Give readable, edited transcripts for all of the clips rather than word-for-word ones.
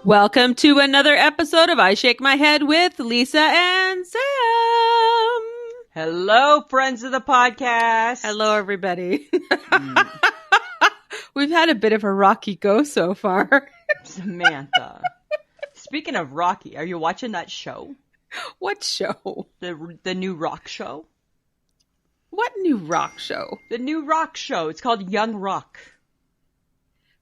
Welcome to another episode of I Shake My Head with Lisa and Sam. Hello, friends of the podcast. Hello, everybody. We've had a bit of a rocky go so far. Samantha. Speaking of Rocky, are you watching that show? What show? The new rock show? What new rock show? The new rock show. It's called Young Rock.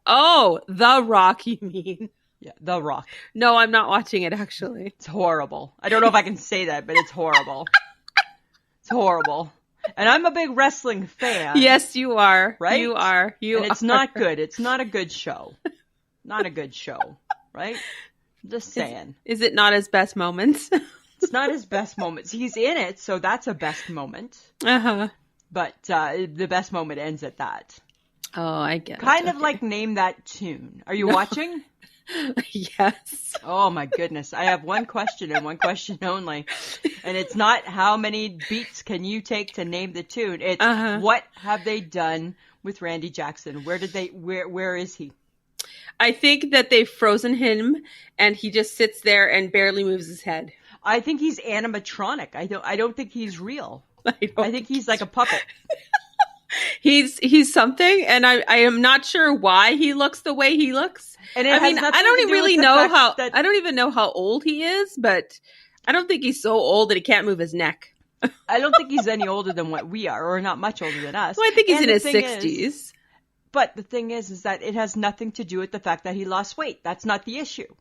Oh, The Rock, you mean? Yeah, The Rock. No, I'm not watching it, actually. It's horrible. I don't know if I can say that, but it's horrible. It's horrible. And I'm a big wrestling fan. Yes, you are. Right? You are. And it's not good. It's not a good show. Not a good show. Right? Just saying. Is it not his best moments? It's not his best moments. He's in it, so that's a best moment. Uh-huh. But the best moment ends at that. Oh, I get it. Kind of like Name That Tune. Are you watching? Yes. Oh my goodness. I have one question and one question only. And it's not how many beats can you take to name the tune. It's what have they done with Randy Jackson? Where is he? I think that they've frozen him and he just sits there and barely moves his head. I think he's animatronic. I don't think he's real. I think he's like a puppet. He's something, and I am not sure why he looks the way he looks. And I don't really know how. I don't even know how old he is, but I don't think he's so old that he can't move his neck. I don't think he's any older than what we are, or not much older than us. Well, I think he's in his 60s. But the thing is that it has nothing to do with the fact that he lost weight. That's not the issue.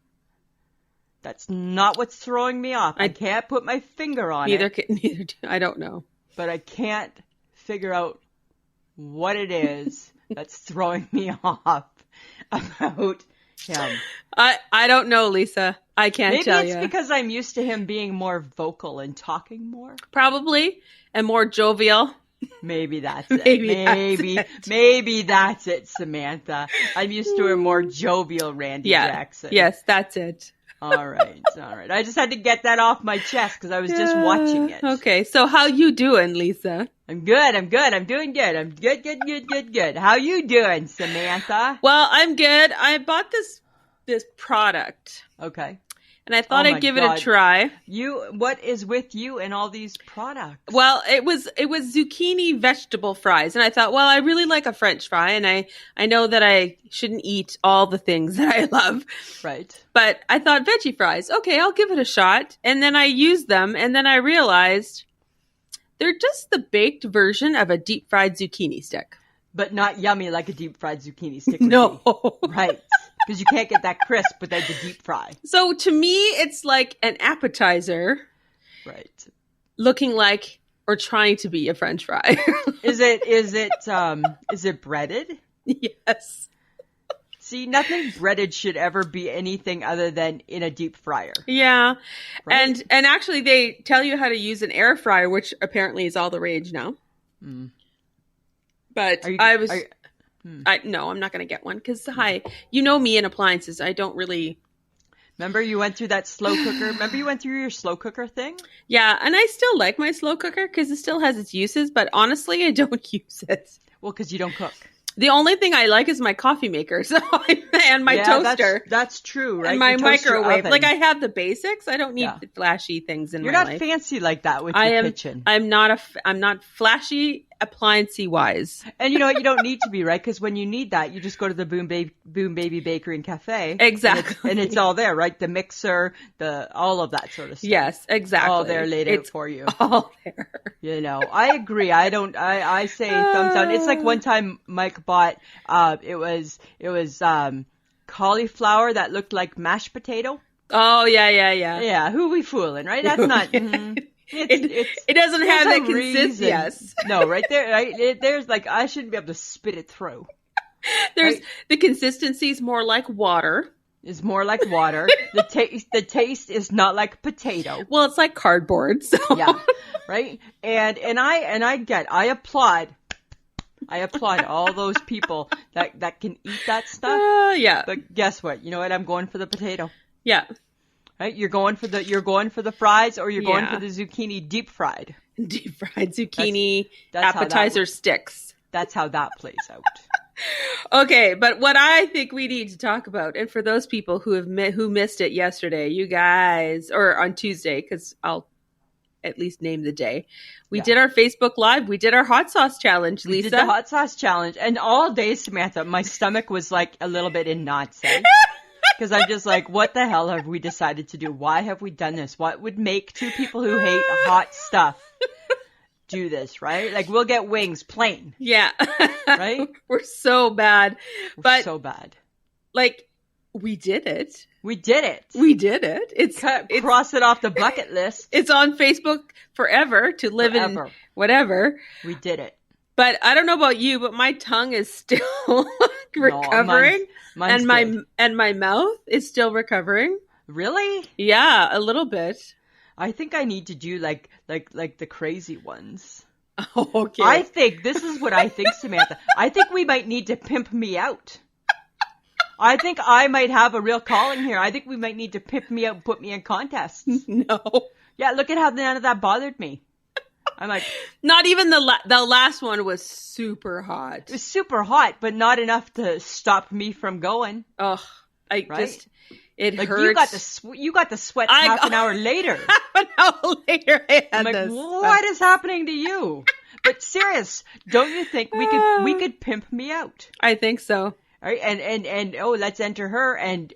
That's not what's throwing me off. I can't put my finger on it. Neither do I. Don't know. But I can't figure out what it is that's throwing me off about him. I don't know, Lisa. I can't tell you. Maybe it's because I'm used to him being more vocal and talking more. Probably. And more jovial. Maybe that's it. Maybe that's it, Samantha. I'm used to a more jovial Randy Jackson. Yes, that's it. All right. I just had to get that off my chest because I was just watching it. Okay, so how you doing, Lisa? I'm good. I'm doing good. I'm good. How you doing, Samantha? Well, I'm good. I bought this product. Okay. And I thought I'd give it a try. What is with you and all these products? Well, it was zucchini vegetable fries. And I thought, well, I really like a French fry. And I know that I shouldn't eat all the things that I love. Right. But I thought veggie fries. Okay, I'll give it a shot. And then I used them. And then I realized they're just the baked version of a deep fried zucchini stick. But not yummy like a deep fried zucchini stick would No. be. Right. Because you can't get that crisp without the deep fry. So to me, it's like an appetizer. Right. Looking like or trying to be a French fry. Is it breaded? Yes. See, nothing breaded should ever be anything other than in a deep fryer. Yeah. Right? And actually they tell you how to use an air fryer, which apparently is all the rage now. Mm. But no, I'm not going to get one because, you know me and appliances. I don't really. Remember you went through that slow cooker? Remember you went through your slow cooker thing? Yeah, and I still like my slow cooker because it still has its uses, but honestly, I don't use it. Well, because you don't cook. The only thing I like is my coffee maker and my toaster. That's true, right? And my microwave. Like, I have the basics. I don't need the flashy things in my life. You're not fancy like that with your kitchen. I'm not flashy appliancey wise. And you know what? You don't need to be, right? Because when you need that, you just go to the Boom Baby Bakery and Cafe. Exactly. And it's all there, right? The mixer, all of that sort of stuff. Yes, exactly. All there laid out for you. All there. You know, I agree. I say thumbs down. It's like one time Mike bought, it was cauliflower that looked like mashed potato. Oh, yeah. Yeah, who we fooling, right? That's not... It doesn't have that consistency. Yes. No, right there. Right, there's like, I shouldn't be able to spit it through. The consistency is more like water. Is more like water. The taste is not like potato. Well, it's like cardboard. So. Yeah. Right. And I applaud all those people that can eat that stuff. Yeah. But guess what? You know what? I'm going for the potato. Yeah. Right? You're going for the fries, or you're going for the zucchini deep fried. Deep fried zucchini that's appetizer sticks. That's how that plays out. Okay, but what I think we need to talk about, and for those people who missed it yesterday, you guys, or on Tuesday, because I'll at least name the day. We did our Facebook Live. We did our hot sauce challenge, Lisa. We did the hot sauce challenge. And all day, Samantha, my stomach was like a little bit in knots. Because I'm just like, what the hell have we decided to do? Why have we done this? What would make two people who hate hot stuff do this, right? Like, we'll get wings plain. Yeah. Right? We're so bad. We're so bad. Like, we did it. We did it. We did it. It's cross it off the bucket list. It's on Facebook forever to live in whatever. We did it. But I don't know about you, but my tongue is still recovering. Mine's and my mouth is still recovering. Really? Yeah, a little bit. I think I need to do like the crazy ones. Okay. I think this is what I think, Samantha. I think we might need to pimp me out. I think I might have a real calling here. I think we might need to pimp me out and put me in contests. No. Yeah, look at how none of that bothered me. I'm like... Not even the last one was super hot. It was super hot, but not enough to stop me from going. Oh, it like hurts. You got the sweat half an hour later. Half an hour later, I'm like, what is happening to you? But serious, don't you think we could pimp me out? I think so. Right? And let's enter her and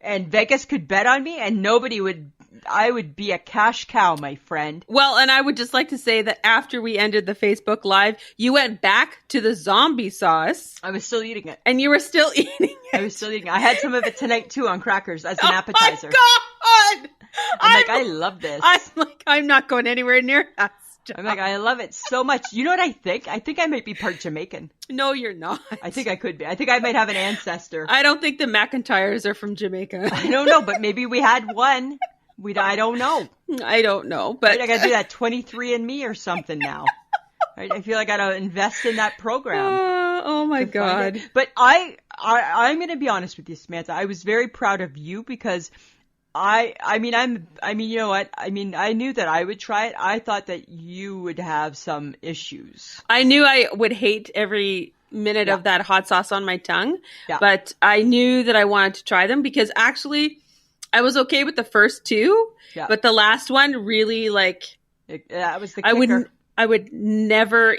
Vegas could bet on me and I would be a cash cow, my friend. Well, and I would just like to say that after we ended the Facebook Live, you went back to the zombie sauce. I was still eating it. And you were still eating it. I was still eating it. I had some of it tonight too on crackers as an appetizer. Oh my God! I love this. I'm not going anywhere near that. I'm like, I love it so much. You know what I think? I think I might be part Jamaican. No, you're not. I think I could be. I think I might have an ancestor. I don't think the McIntyres are from Jamaica. I don't know, but maybe we had one. I don't know. I don't know, but right, I got to do that 23andMe or something now. Right? I feel like I got to invest in that program. Oh my God! But I'm going to be honest with you, Samantha. I was very proud of you because. I mean, you know what? I mean, I knew that I would try it. I thought that you would have some issues. I knew I would hate every minute of that hot sauce on my tongue, but I knew that I wanted to try them because actually I was okay with the first two, but the last one really that was the kicker. I would never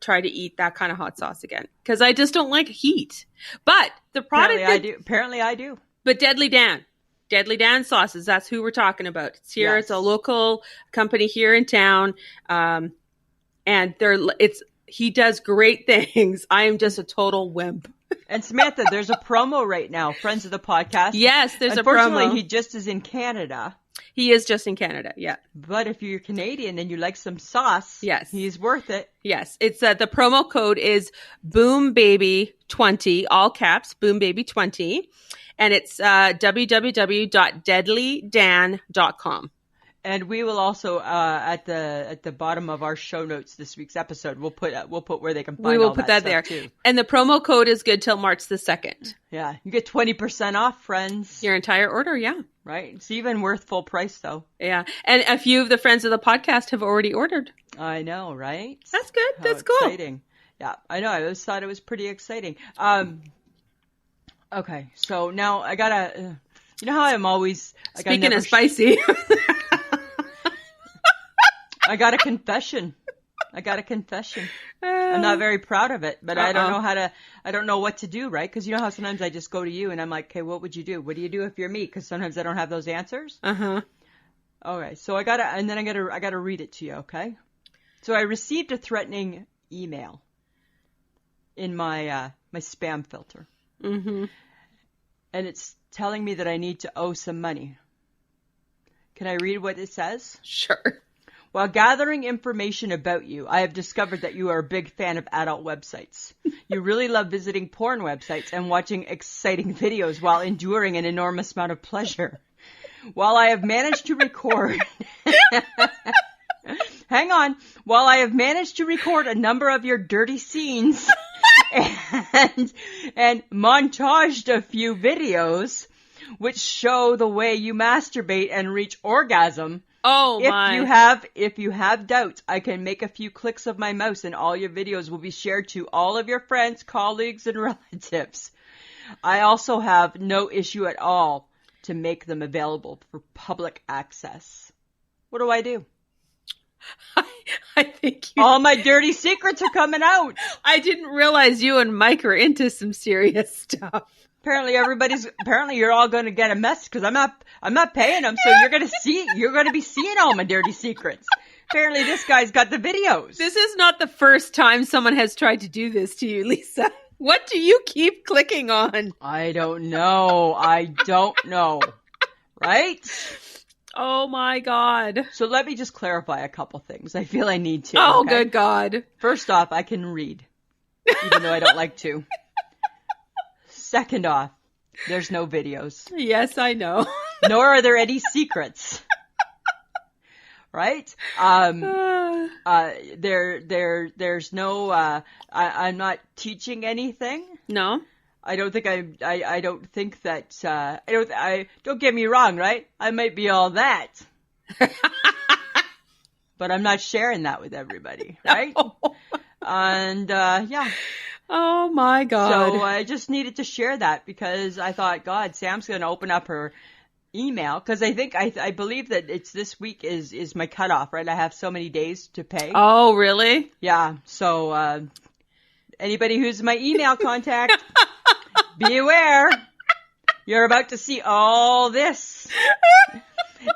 try to eat that kind of hot sauce again because I just don't like heat. But the product Apparently I do. But Deadly Dan sauces, that's who we're talking about. It's here. Yes. It's a local company here in town. And he does great things. I am just a total wimp. And Samantha, there's a promo right now. Friends of the podcast. Yes, there's a promo. Unfortunately, he just is in Canada. He is just in Canada, yeah. But if you're Canadian and you like some sauce, yes, he's worth it. Yes, it's the promo code is BoomBaby20, all caps, BoomBaby20. And it's www.deadlydan.com. And we will also at the bottom of our show notes this week's episode, we'll put where they can find. We will put that there too. And the promo code is good till March the 2nd. Yeah, you get 20% off, friends. Your entire order, yeah. Right, it's even worth full price though. Yeah, and a few of the friends of the podcast have already ordered. I know, right? That's good. That's cool. Exciting. Yeah, I know. I always thought it was pretty exciting. Okay, so now I gotta. You know how I'm always speaking of spicy. I got a confession. I'm not very proud of it, but I don't know I don't know what to do, right? Because you know how sometimes I just go to you and I'm like, okay, what would you do? What do you do if you're me? Because sometimes I don't have those answers. Uh-huh. All right, so I gotta read it to you, okay? So I received a threatening email in my my spam filter. Mm-hmm. And it's telling me that I need to owe some money. Can I read what it says? Sure. While gathering information about you, I have discovered that you are a big fan of adult websites. You really love visiting porn websites and watching exciting videos while enduring an enormous amount of pleasure. While I have managed to record... Hang on. While I have managed to record a number of your dirty scenes... and montaged a few videos which show the way you masturbate and reach orgasm. Oh my. If you have doubts, I can make a few clicks of my mouse and all your videos will be shared to all of your friends, colleagues, and relatives. I also have no issue at all to make them available for public access. What do I do? I think all my dirty secrets are coming out. I didn't realize you and Mike are into some serious stuff. Apparently you're all going to get a message because I'm not paying them, so you're going to be seeing all my dirty secrets. Apparently this guy's got the videos. This is not the first time someone has tried to do this to you, Lisa. What do you keep clicking on? I don't know. Right? Oh my God. So let me just clarify a couple things. I feel I need to. Oh, okay? Good God. First off, I can read, even though I don't like to. Second off, there's no videos. Yes, I know. Nor are there any secrets. Right? There's no, I'm not teaching anything. No. I don't think don't get me wrong, right? I might be all that. But I'm not sharing that with everybody, right? No. And, yeah. Oh my God. So I just needed to share that because I thought, God, Sam's going to open up her email because I believe that it's this week is my cutoff, right? I have so many days to pay. Oh, really? Yeah. So, anybody who's my email contact, be aware. You're about to see all this.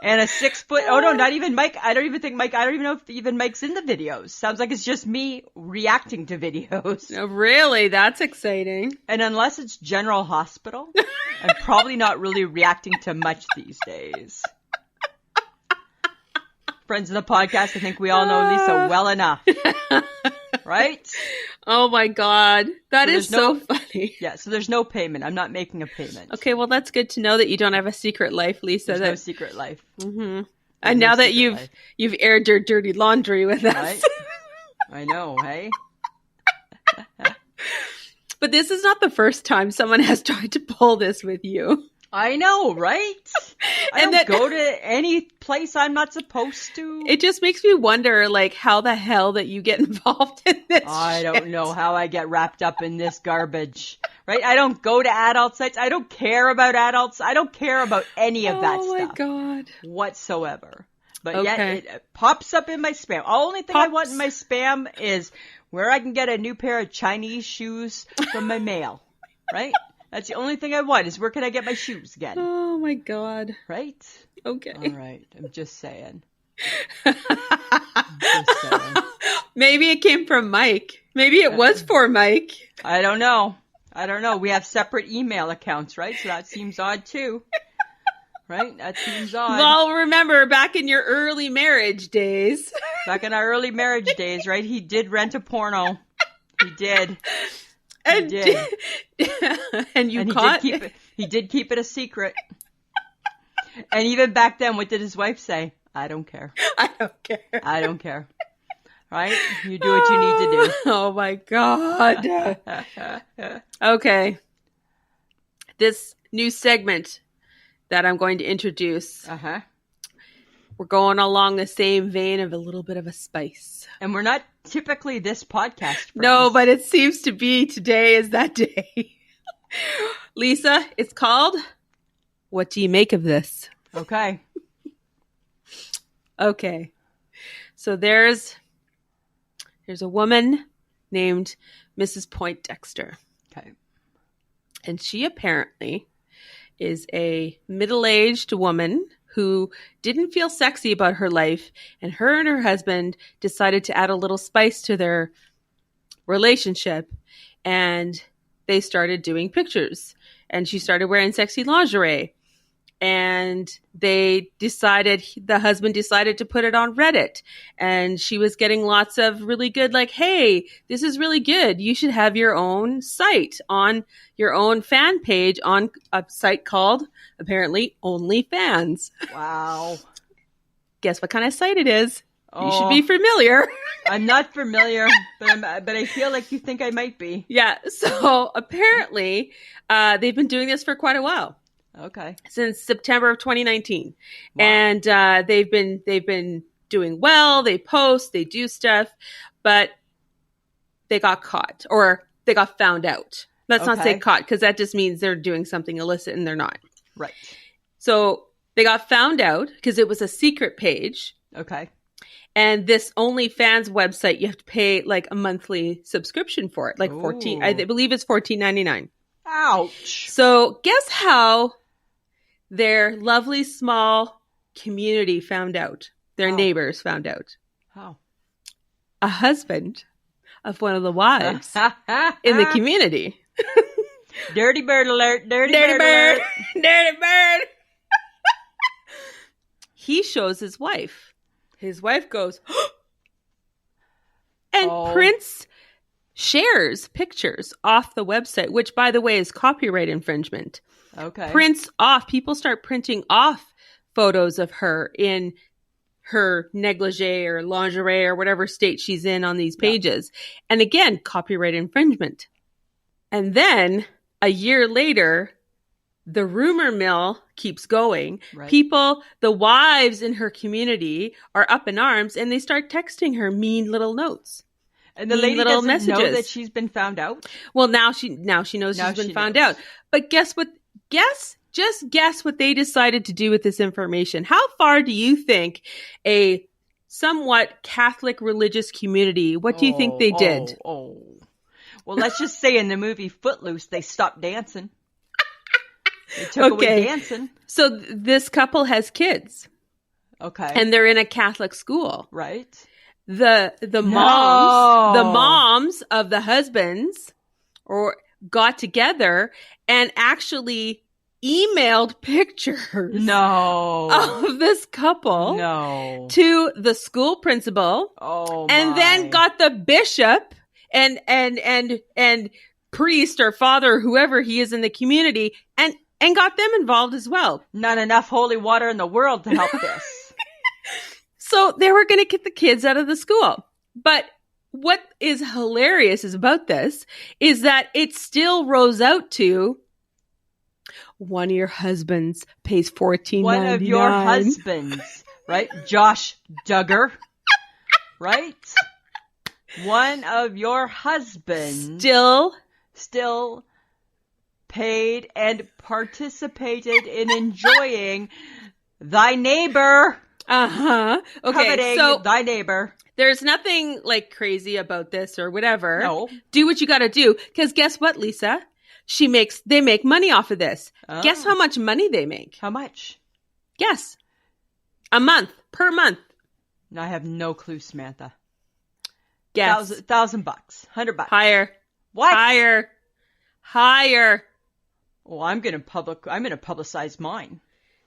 And a 6 foot, oh no, not even Mike. I don't even know if even Mike's in the videos. Sounds like it's just me reacting to videos. Oh, really? That's exciting. And unless it's General Hospital, I'm probably not really reacting to much these days. Friends of the podcast, I think we all know Lisa well enough. Right? Oh my God. That is so funny. Yeah, so there's no payment. I'm not making a payment. Okay, well that's good to know that you don't have a secret life, Lisa. There's no secret life. Mm-hmm. And now that you've aired your dirty laundry with us. Right? I know, hey? But this is not the first time someone has tried to pull this with you. I know, right? I don't go to any place I'm not supposed to. It just makes me wonder, like, how the hell that you get involved in this I don't know how I get wrapped up in this garbage, right? I don't go to adult sites. I don't care about adults. I don't care about any of that stuff. Oh, my God. Whatsoever. But yet it pops up in my spam. The only thing I want in my spam is where I can get a new pair of Chinese shoes from my mail, right? That's the only thing I want is where can I get my shoes again? Oh, my God. Right? Okay. All right. I'm just saying. Maybe it came from Mike. Maybe it was for Mike. I don't know. We have separate email accounts, right? So that seems odd, too. Right? That seems odd. Well, remember, back in your early marriage days. Back in our early marriage days, right? He did rent a porno. He did. And he did keep it a secret. And even back then, what did his wife say? I don't care. I don't care. Right? You do what you need to do. Oh my God. Okay. This new segment that I'm going to introduce. We're going along the same vein of a little bit of a spice. And we're not typically this podcast friends. No, but it seems to be today is that day. Lisa, it's called What Do You Make of This? Okay. Okay. So there's a woman named Mrs. Poindexter. Okay. And she apparently is a middle-aged woman who didn't feel sexy about her life, and her husband decided to add a little spice to their relationship, and they started doing pictures, and she started wearing sexy lingerie, and the husband decided to put it on Reddit, and she was getting lots of really good, like, hey, this is really good. You should have your own site on your own fan page on a site called, apparently, OnlyFans. Wow. Guess what kind of site it is? Oh, you should be familiar. I'm not familiar, but I feel like you think I might be. Yeah. So apparently, they've been doing this for quite a while. Okay. Since September of 2019. Wow. And they've been doing well. They post, they do stuff, but they got caught, or they got found out. Let's not say caught, because that just means they're doing something illicit and they're not. Right. So they got found out because it was a secret page. Okay. And this OnlyFans website, you have to pay like a monthly subscription for it, like $14. I believe it's $14.99. Ouch. So guess how their lovely small community found out? Their neighbors found out. How? A husband of one of the wives in the community. Dirty bird alert! Dirty bird alert! Dirty bird! He shows his wife. His wife goes, and prints, shares pictures off the website, which, by the way, is copyright infringement. Okay. Prints off. People start printing off photos of her in her negligee or lingerie or whatever state she's in on these pages. Yeah. And again, copyright infringement. And then a year later, the rumor mill keeps going. Right. People, the wives in her community are up in arms, and they start texting her mean little notes. And the lady doesn't know that she's been found out? Well, now she knows she's been found out. But guess what? Just guess what they decided to do with this information. How far do you think a somewhat Catholic religious community, what do you think they did? Well, let's just say in the movie Footloose, they stopped dancing. They took away dancing. So this couple has kids. Okay. And they're in a Catholic school. Right. The moms of the husbands got together and actually emailed pictures of this couple to the school principal. And then got the bishop and priest or father, whoever he is in the community, and got them involved as well. Not enough holy water in the world to help this. So they were going to get the kids out of the school. But what is hilarious about this is that it still rose out to one of your husbands pays $14.99. One of your husbands, right? Josh Duggar, right? One of your husbands still paid and participated in enjoying thy neighbor. Okay, coveting so thy neighbor. There's nothing like crazy about this or whatever. No. Do what you got to do. Because guess what, Lisa? They make money off of this. Oh. Guess how much money they make? How much? Guess. Per month. I have no clue, Samantha. Guess. $1,000, $100. Higher. What? Higher. Oh, I'm gonna publicize mine.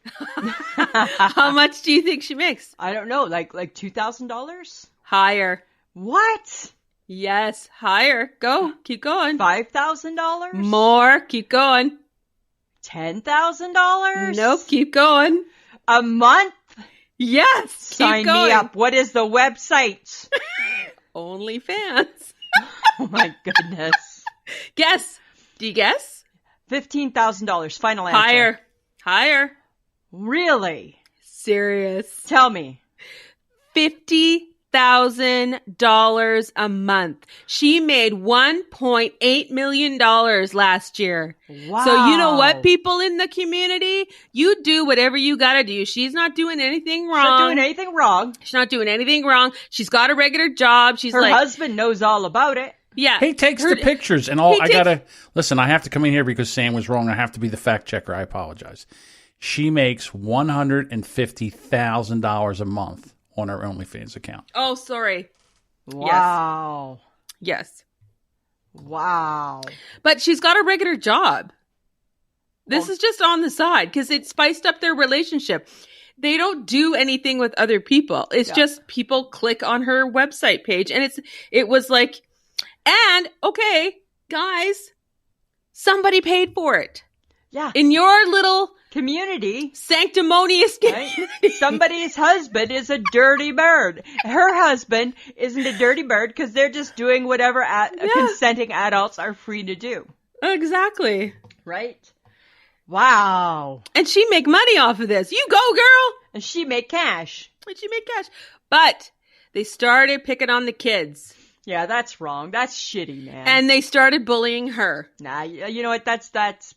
How much do you think she makes? I don't know, like $2,000? Higher. What? Yes, higher. Go. Keep going. $5,000? More. Keep going. $10,000? Nope. Keep going. A month? Yes. Sign me up. What is the website? OnlyFans. Oh my goodness. Guess. Do you guess? $15,000. Final answer. Higher. Really? Serious. Tell me. $50,000 a month. She made $1.8 million last year. Wow. So you know what, people in the community? You do whatever you gotta do. She's not doing anything wrong. She's not doing anything wrong. She's got a regular job. Her husband knows all about it. Yeah. He takes the pictures and all. I have to come in here because Sam was wrong. I have to be the fact checker. I apologize. She makes $150,000 a month on her OnlyFans account. Oh, sorry. Wow. Yes. Wow. But she's got a regular job. This is just on the side because it spiced up their relationship. They don't do anything with other people. It's just people click on her website page. And it was like, and okay, guys, somebody paid for it. Yeah. In your little community, sanctimonious community. Right? Somebody's husband is a dirty bird. Her husband isn't a dirty bird because they're just doing whatever consenting adults are free to do. Exactly. Right? Wow. And she make money off of this. You go, girl. And she make cash. But they started picking on the kids. Yeah, that's wrong. That's shitty, man. And they started bullying her. Nah, you know what? That's.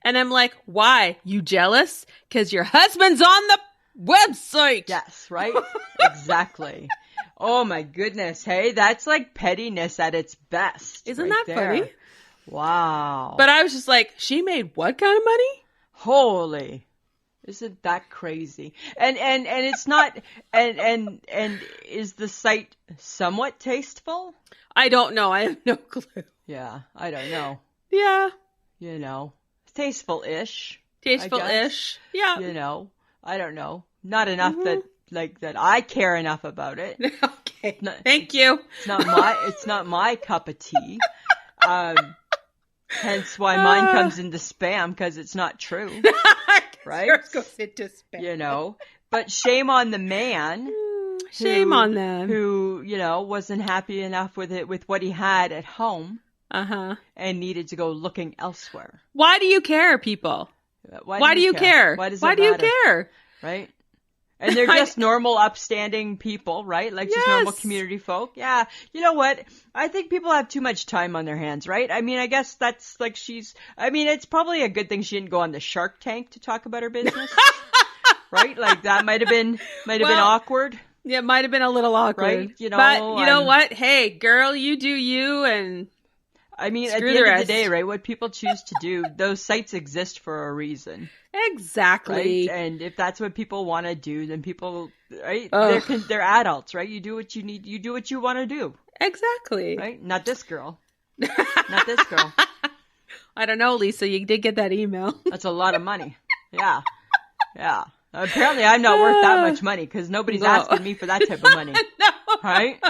And I'm like, why? You jealous? Because your husband's on the website. Yes, right? Exactly. Oh my goodness. Hey, that's like pettiness at its best. Isn't that funny? Wow. But I was just like, she made what kind of money? Holy. Isn't that crazy? And it's not, and is the site somewhat tasteful? I don't know. I have no clue. Yeah, I don't know. Yeah. You know, tasteful-ish. Tasteful-ish. Yeah. You know, I don't know. Not enough that I care enough about it. Okay. Thank you. It's not my cup of tea. Hence why mine comes into spam, because it's not true. Right? Yours goes into spam. You know, but shame on the man. Shame on them. Who, you know, wasn't happy enough with what he had at home. Uh-huh. And needed to go looking elsewhere. Why do you care, people? Why do you care? Why do you care? Right? And they're just normal, upstanding people, right? Like just normal community folk. Yeah. You know what? I think people have too much time on their hands, right? I mean, I guess that's like it's probably a good thing she didn't go on the Shark Tank to talk about her business. Right? Like that might have been awkward. Yeah, it might have been a little awkward. Right? You know, but you know what? Hey, girl, you do you, and I mean, at the end of the day, right, what people choose to do, those sites exist for a reason. Exactly. Right? And if that's what people want to do, then people, right, they're adults, right? You do what you need, you do what you want to do. Exactly. Right? Not this girl. Not this girl. I don't know, Lisa, you did get that email. That's a lot of money. Yeah. Yeah. Apparently I'm not worth that much money, because nobody's asking me for that type of money. No. Right?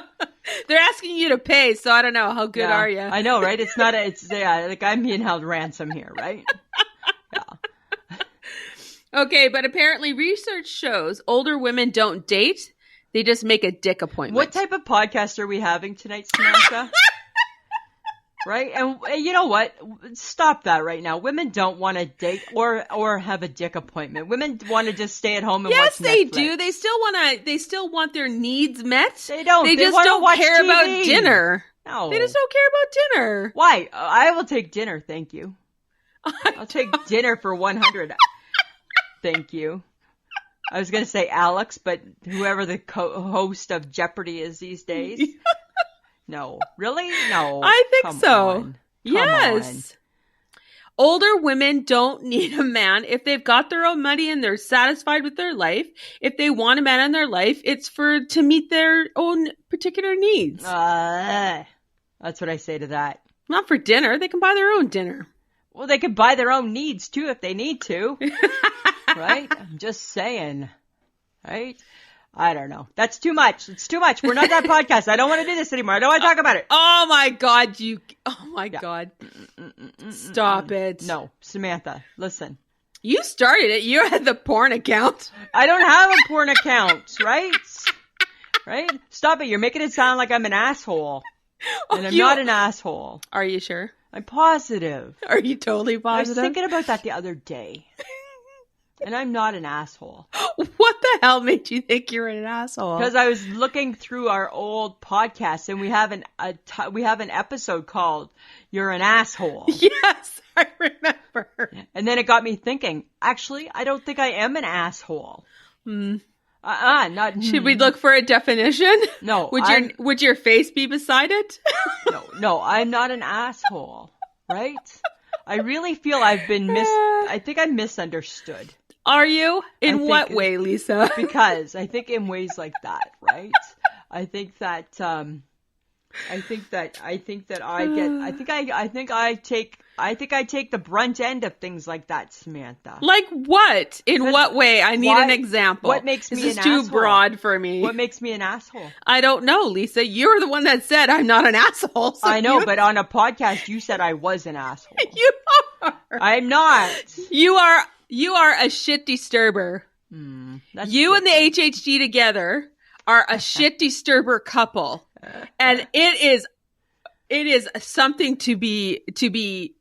They're asking you to pay, so I don't know. How good are you? I know, right? It's like I'm being held ransom here, right? Yeah. Okay, but apparently research shows older women don't date. They just make a dick appointment. What type of podcast are we having tonight, Samantha? Right? And you know what? Stop that right now. Women don't want to date or have a dick appointment. Women want to just stay at home and watch Netflix. Yes, they do. They still want their needs met. They don't. They just don't care TV. about dinner. No. They just don't care about dinner. Why? I will take dinner, thank you. I'll take dinner for 100. Thank you. I was going to say Alex, but whoever the host of Jeopardy is these days. No. Really? No. I think Come so. on. Yes. Older women don't need a man if they've got their own money and they're satisfied with their life. If they want a man in their life, it's to meet their own particular needs. That's what I say to that. Not for dinner. They can buy their own dinner. Well, they can buy their own needs too if they need to. Right? I'm just saying. Right? I don't know. That's too much. It's too much. We're not that podcast. I don't want to do this anymore. I don't want to talk about it. Oh my God. God. Stop it. No, Samantha, listen. You started it. You had the porn account. I don't have a porn account, right? Right? Stop it. You're making it sound like I'm an asshole. And I'm not an asshole. Are you sure? I'm positive. Are you totally positive? I was thinking about that the other day. And I'm not an asshole. What the hell made you think you're an asshole? Because I was looking through our old podcasts, and we have an episode called "You're an Asshole." Yes, I remember. And then it got me thinking. Actually, I don't think I am an asshole. Not. Should we look for a definition? No. Would your face be beside it? No, I'm not an asshole. Right? I really feel I've been I think I'm misunderstood. Are you? In what way, Lisa? Because I think in ways like that, right? I think I take the brunt end of things like that, Samantha. Like what? In what way? I need an example. What makes me an asshole? This is too broad for me. What makes me an asshole? I don't know, Lisa. You're the one that said I'm not an asshole. So I know, but on a podcast you said I was an asshole. You are. I'm not. You are a shit disturber. You and the HHG together are a shit disturber couple. And it is something to be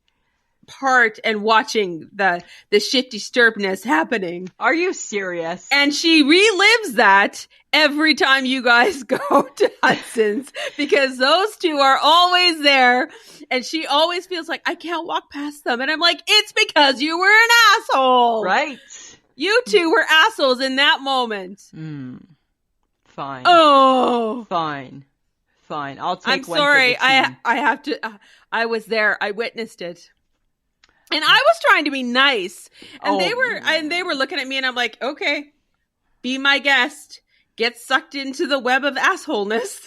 part and watching the shifty stirpness happening. Are you serious? And she relives that every time you guys go to Hudson's because those two are always there. And she always feels like, I can't walk past them. And I'm like, it's because you were an asshole. Right. You two were assholes in that moment. Fine. Oh. Fine. I'll take I'm sorry. I have to. I was there. I witnessed it. And I was trying to be nice. And they were looking at me and I'm like, okay, be my guest. Get sucked into the web of assholeness.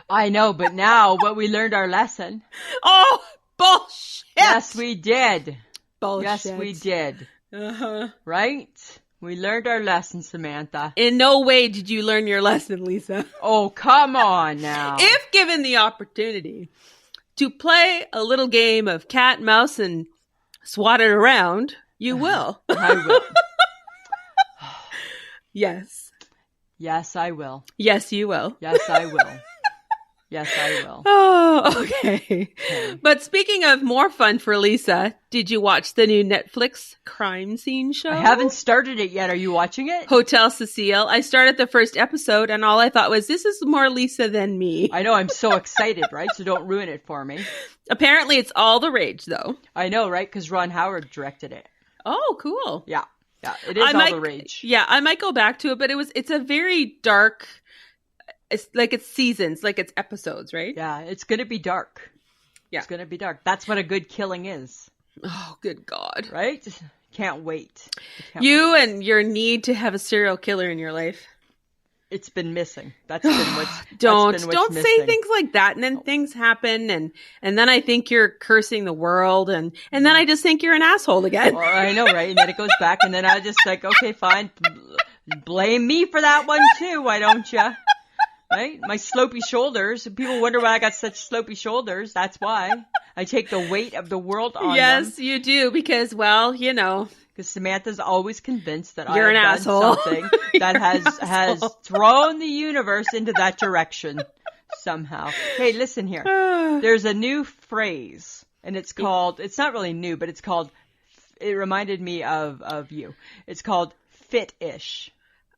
I know, but we learned our lesson. Oh, bullshit. Yes, we did. Bullshit. Yes, we did. Uh-huh. Right? We learned our lesson, Samantha. In no way did you learn your lesson, Lisa. Oh, come on now. If given the opportunity to play a little game of cat and mouse and swat it around, you will. I will. Yes. Yes, I will. Yes, you will. Yes, I will. Yes, I will. Oh, okay. But speaking of more fun for Lisa, did you watch the new Netflix crime scene show? I haven't started it yet. Are you watching it? Hotel Cecile. I started the first episode and all I thought was, this is more Lisa than me. I know. I'm so excited, right? So don't ruin it for me. Apparently it's all the rage, though. I know, right? Because Ron Howard directed it. Oh, cool. Yeah. Yeah, it is all the rage. Yeah, I might go back to it, but it's a very dark... It's like it's seasons, like it's episodes, right? Yeah, it's going to be dark. Yeah. It's going to be dark. That's what a good killing is. Oh, good God. Right? Can't wait. And your need to have a serial killer in your life. It's been missing. That's been what's Don't missing. say things like that, and then things happen, and then I think you're cursing the world, and then I just think you're an asshole again. Well, I know, right? And then it goes back, and then I just like, okay, fine, blame me for that one too, why don't you? Right? My slopey shoulders. People wonder why I got such slopey shoulders. That's why. I take the weight of the world on them. Yes, you do, because, well, you know. Because Samantha's always convinced that you're I have an asshole. done something that has thrown the universe into that direction somehow. Hey, listen here. There's a new phrase, and it's called, it's not really new, but it's called, it reminded me of you. It's called fit-ish.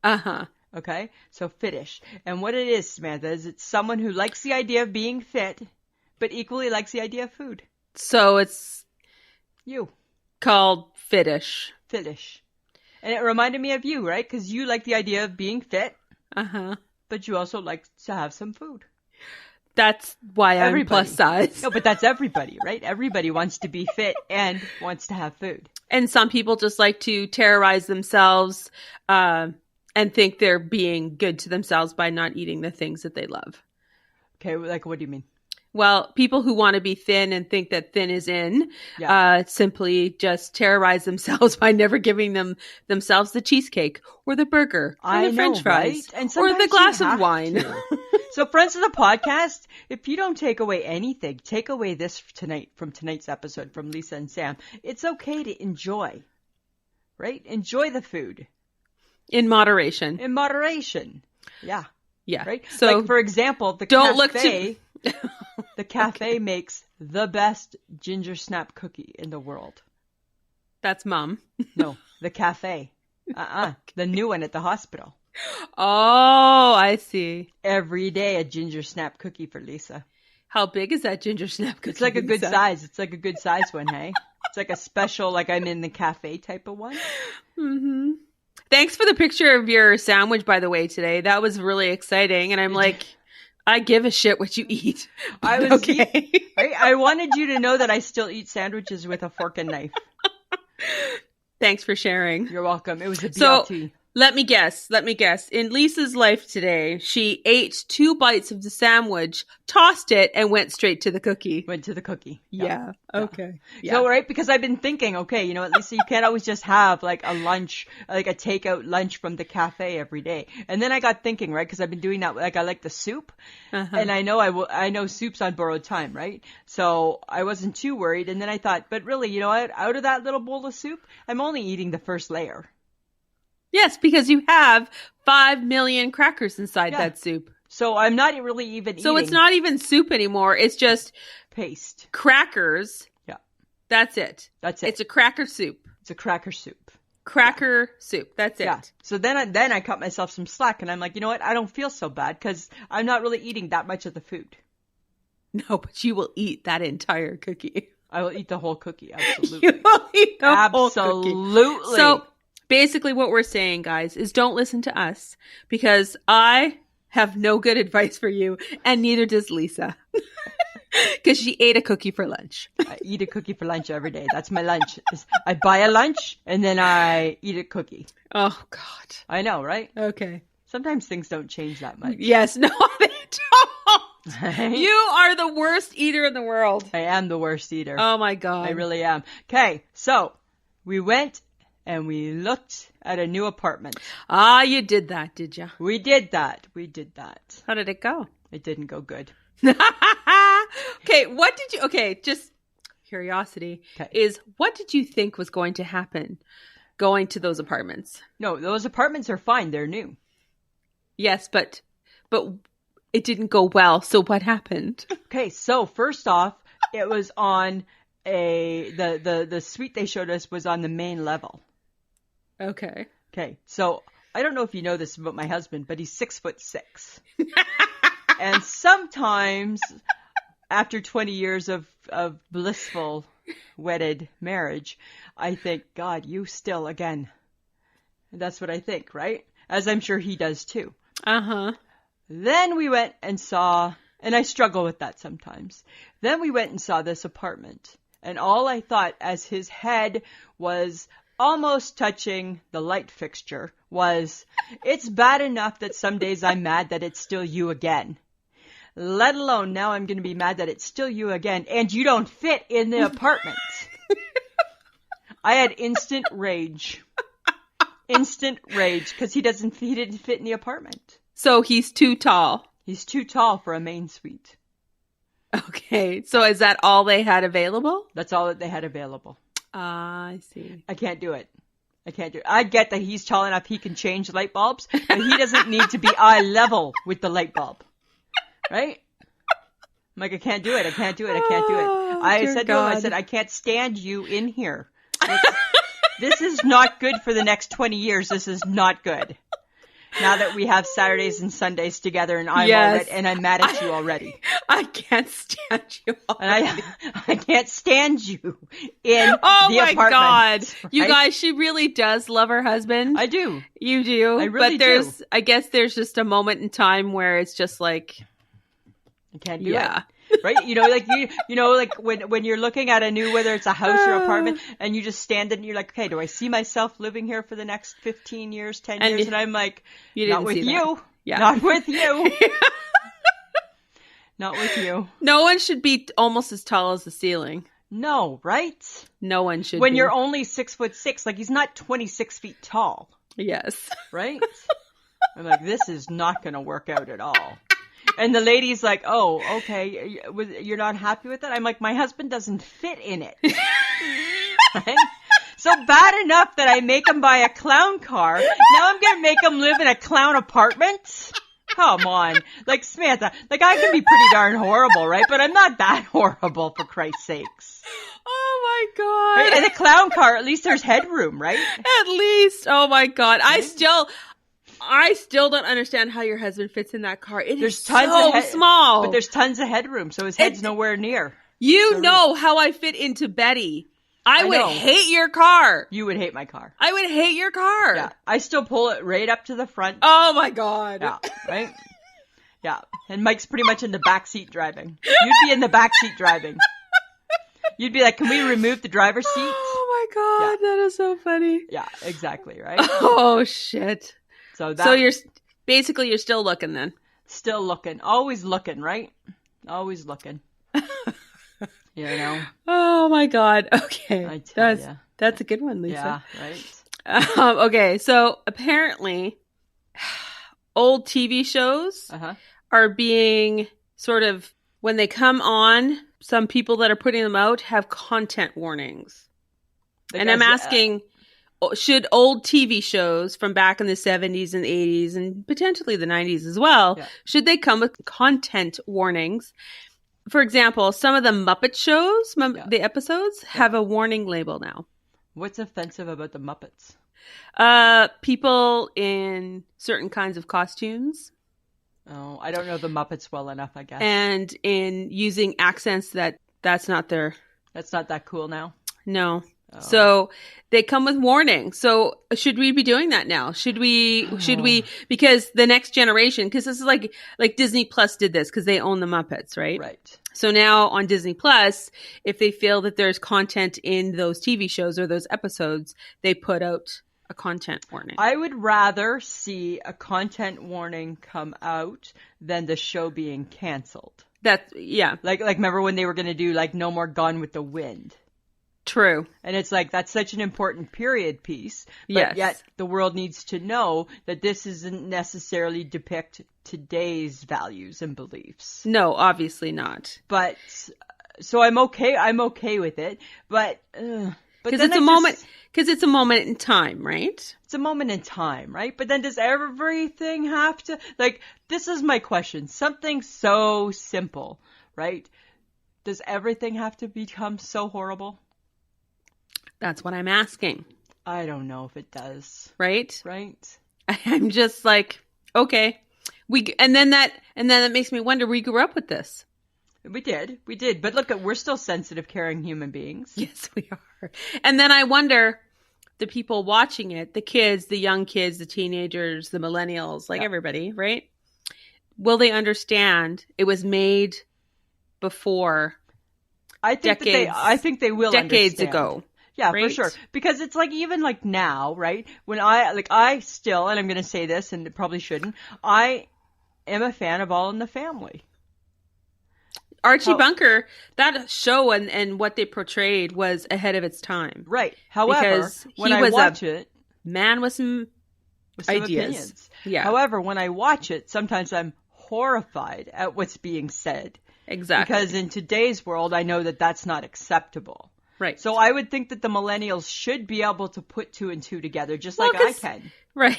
Uh-huh. Okay, so fit-ish. And what it is, Samantha, is it's someone who likes the idea of being fit, but equally likes the idea of food. So it's you. Called fit-ish. Fit-ish. And it reminded me of you, right? Because you like the idea of being fit. Uh-huh. But you also like to have some food. That's why I'm plus size. No, but that's everybody, right? Everybody wants to be fit and wants to have food. And some people just like to terrorize themselves, and think they're being good to themselves by not eating the things that they love. Okay, like what do you mean? Well, people who want to be thin and think that thin is in, simply just terrorize themselves by never giving themselves the cheesecake or the burger or the French fries, right? And or the glass of wine. So friends of the podcast, if you don't take away anything, take away this tonight from tonight's episode from Lisa and Sam. It's okay to enjoy, right? Enjoy the food. In moderation. In moderation. Yeah. Yeah. Right? So like, for example, the cafe makes the best ginger snap cookie in the world. That's Mom. No, the cafe. Okay. The new one at the hospital. Oh, I see. Every day a ginger snap cookie for Lisa. How big is that ginger snap cookie? It's like a good size. It's like a good size one, hey? It's like a special, like I'm in the cafe type of one. Mm-hmm. Thanks for the picture of your sandwich, by the way, today. That was really exciting. And I'm like, I give a shit what you eat. I was okay. I wanted you to know that I still eat sandwiches with a fork and knife. Thanks for sharing. You're welcome. It was a BLT. So, let me guess. In Lisa's life today, she ate 2 bites of the sandwich, tossed it, and went straight to the cookie. Yeah. Okay. Yeah. So, right, because I've been thinking, okay, you know, at Lisa, you can't always just have like a lunch, like a takeout lunch from the cafe every day. And then I got thinking, right, because I've been doing that, like I like the soup, and I know soup's on borrowed time, right? So I wasn't too worried. And then I thought, but really, you know what? Out of that little bowl of soup, I'm only eating the first layer. Yes, because you have 5 million crackers inside that soup. So I'm not really even eating. So it's not even soup anymore. It's just paste. Crackers That's it. That's it. It's a cracker soup. It's a cracker soup. Cracker soup. That's it. Yeah. So then I cut myself some slack, and I'm like, you know what? I don't feel so bad because I'm not really eating that much of the food. No, but you will eat that entire cookie. I will eat the whole cookie. Absolutely. You will eat the Absolutely. whole cookie. So basically what we're saying, guys, is don't listen to us because I have no good advice for you, and neither does Lisa. Because she ate a cookie for lunch. I eat a cookie for lunch every day. That's my lunch. I buy a lunch and then I eat a cookie. Oh, God. I know, right? Okay. Sometimes things don't change that much. Yes. No, they don't. Right? You are the worst eater in the world. I am the worst eater. Oh, my God. I really am. Okay. So we went and we looked at a new apartment. Ah, you did that, did you? We did that. We did that. How did it go? It didn't go good. Okay, just curiosity is what did you think was going to happen going to those apartments? No, those apartments are fine. They're new. Yes, but it didn't go well. So what happened? Okay, so first off, it was on the suite they showed us was on the main level. Okay. Okay, so I don't know if you know this about my husband, but he's 6'6". And sometimes, after 20 years of blissful wedded marriage, I think, God, you still again. That's what I think, right? As I'm sure he does too. Uh-huh. Then we went and saw, and I struggle with that sometimes. Then we went and saw this apartment. And all I thought as his head was almost touching the light fixture was, it's bad enough that some days I'm mad that it's still you again. Let alone now I'm going to be mad that it's still you again and you don't fit in the apartment. I had instant rage. Instant rage because he didn't fit in the apartment. So he's too tall. He's too tall for a main suite. Okay. So is that all they had available? That's all that they had available. I see. I can't do it. I get that he's tall enough he can change light bulbs, but he doesn't need to be eye level with the light bulb. Right? I'm like, I can't do it. I said to him, I can't stand you in here. This is not good for the next 20 years. This is not good. Now that we have Saturdays and Sundays together and I'm mad at you already. I can't stand you already. And I can't stand you in the apartment. Oh my God. Right? You guys, she really does love her husband. I do. You do. I really do. I guess there's just a moment in time where it's just like, I can't do it. Right? Like when you're looking at a new, whether it's a house or apartment, and you just stand and you're like, okay, do I see myself living here for the next 15 years, 10 years? And I'm like, not with you. Yeah. Not with you. Not with you. No one should be almost as tall as the ceiling. No, right? No one should When be. you're only 6'6", like he's not 26 feet tall. Yes. Right? I'm like, this is not going to work out at all. And the lady's like, oh, okay, you're not happy with it? I'm like, my husband doesn't fit in it. Right? So bad enough that I make him buy a clown car. Now I'm going to make him live in a clown apartment? Come on. Like, Samantha, like I can be pretty darn horrible, right? But I'm not that horrible, for Christ's sakes. Oh my God. Right? And a clown car, at least there's headroom, right? At least. Oh my God. I still don't understand how your husband fits in that car. There's tons of small. But there's tons of headroom, so his head's nowhere near. You know how I fit into Betty. I would hate your car. You would hate my car. I would hate your car. Yeah. I still pull it right up to the front. Oh my God. Yeah. Right? Yeah. And Mike's pretty much in the back seat driving. You'd be in the back seat driving. You'd be like, can we remove the driver's seat? Oh my God. Yeah. That is so funny. Yeah, exactly. Right? Oh shit. So you're still looking then. Still looking. Always looking, right? Always looking. You know? Oh my God. Okay. I tell you. That's a good one, Lisa. Yeah, right. Okay. So apparently old TV shows are being sort of, when they come on, some people that are putting them out have content warnings. And I'm asking, should old TV shows from back in the 70s and 80s and potentially the 90s as well, should they come with content warnings? for example, some of the Muppet shows, the episodes have a warning label now. What's offensive about the Muppets? People in certain kinds of costumes. Oh, I don't know the Muppets well enough, I guess. And in using accents that's not that cool now? No. Oh. So they come with warning. So should we be doing that now? Should we, because the next generation, because this is like Disney Plus did this because they own the Muppets, right? Right. So now on Disney Plus, if they feel that there's content in those TV shows or those episodes, they put out a content warning. I would rather see a content warning come out than the show being canceled. Yeah. Like remember when they were going to do like No More Gone with the Wind? True. And it's like, that's such an important period piece. But yet the world needs to know that this isn't necessarily depict today's values and beliefs. No, obviously not. But, so I'm okay with it. But because it's a moment in time, right? It's a moment in time, right? But then does everything have to, like, this is my question. Something so simple, right? Does everything have to become so horrible? That's what I'm asking. I don't know if it does. Right? Right. I'm just like, okay. And then that makes me wonder, we grew up with this. We did. But look, we're still sensitive, caring human beings. Yes, we are. And then I wonder, the people watching it, the kids, the young kids, the teenagers, the millennials, like everybody, right? Will they understand it was made before I think they will decades understand. Ago. Yeah, right? For sure. Because it's like, even like now, right? When I still, and I'm going to say this and probably shouldn't, I am a fan of All in the Family. Archie Bunker, that show and what they portrayed was ahead of its time. Right. However, when I watch it, man with some ideas. Opinions. Yeah. However, when I watch it, sometimes I'm horrified at what's being said. Exactly. Because in today's world, I know that that's not acceptable. Right. So I would think that the millennials should be able to put two and two together, just like I can. Right.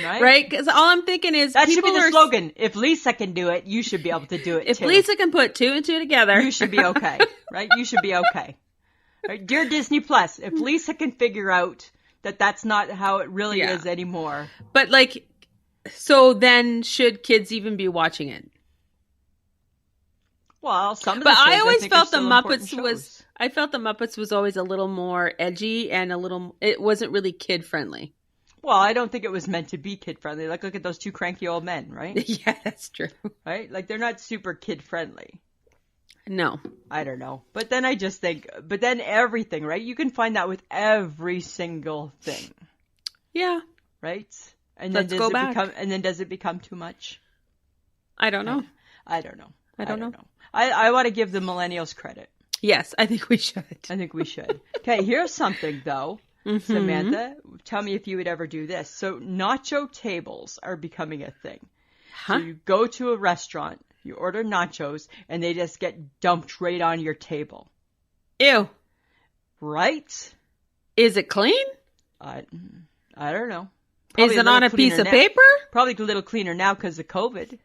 Right? Because all I'm thinking is, that should be the slogan. If Lisa can do it, you should be able to do it too. If Lisa can put two and two together, you should be okay. Right? You should be okay. Right? Dear Disney Plus, if Lisa can figure out that that's not how it really is anymore. But like, so then should kids even be watching it? Well, some of the but shows I always felt the Muppets I felt the Muppets was always a little more edgy and it wasn't really kid friendly. Well, I don't think it was meant to be kid friendly. Like, look at those two cranky old men, right? Yeah, that's true. Right? Like, they're not super kid friendly. No. I don't know. But then I just think, but then everything, right? You can find that with every single thing. Yeah. Right? And then does it become too much? I don't know. I don't know. I don't know. I want to give the millennials credit. Yes, I think we should. Okay, here's something, though. Mm-hmm. Samantha, tell me if you would ever do this. So nacho tables are becoming a thing. Huh? So you go to a restaurant, you order nachos, and they just get dumped right on your table. Ew. Right? Is it clean? I don't know. Probably is it on a piece of paper? Probably a little cleaner now because of COVID.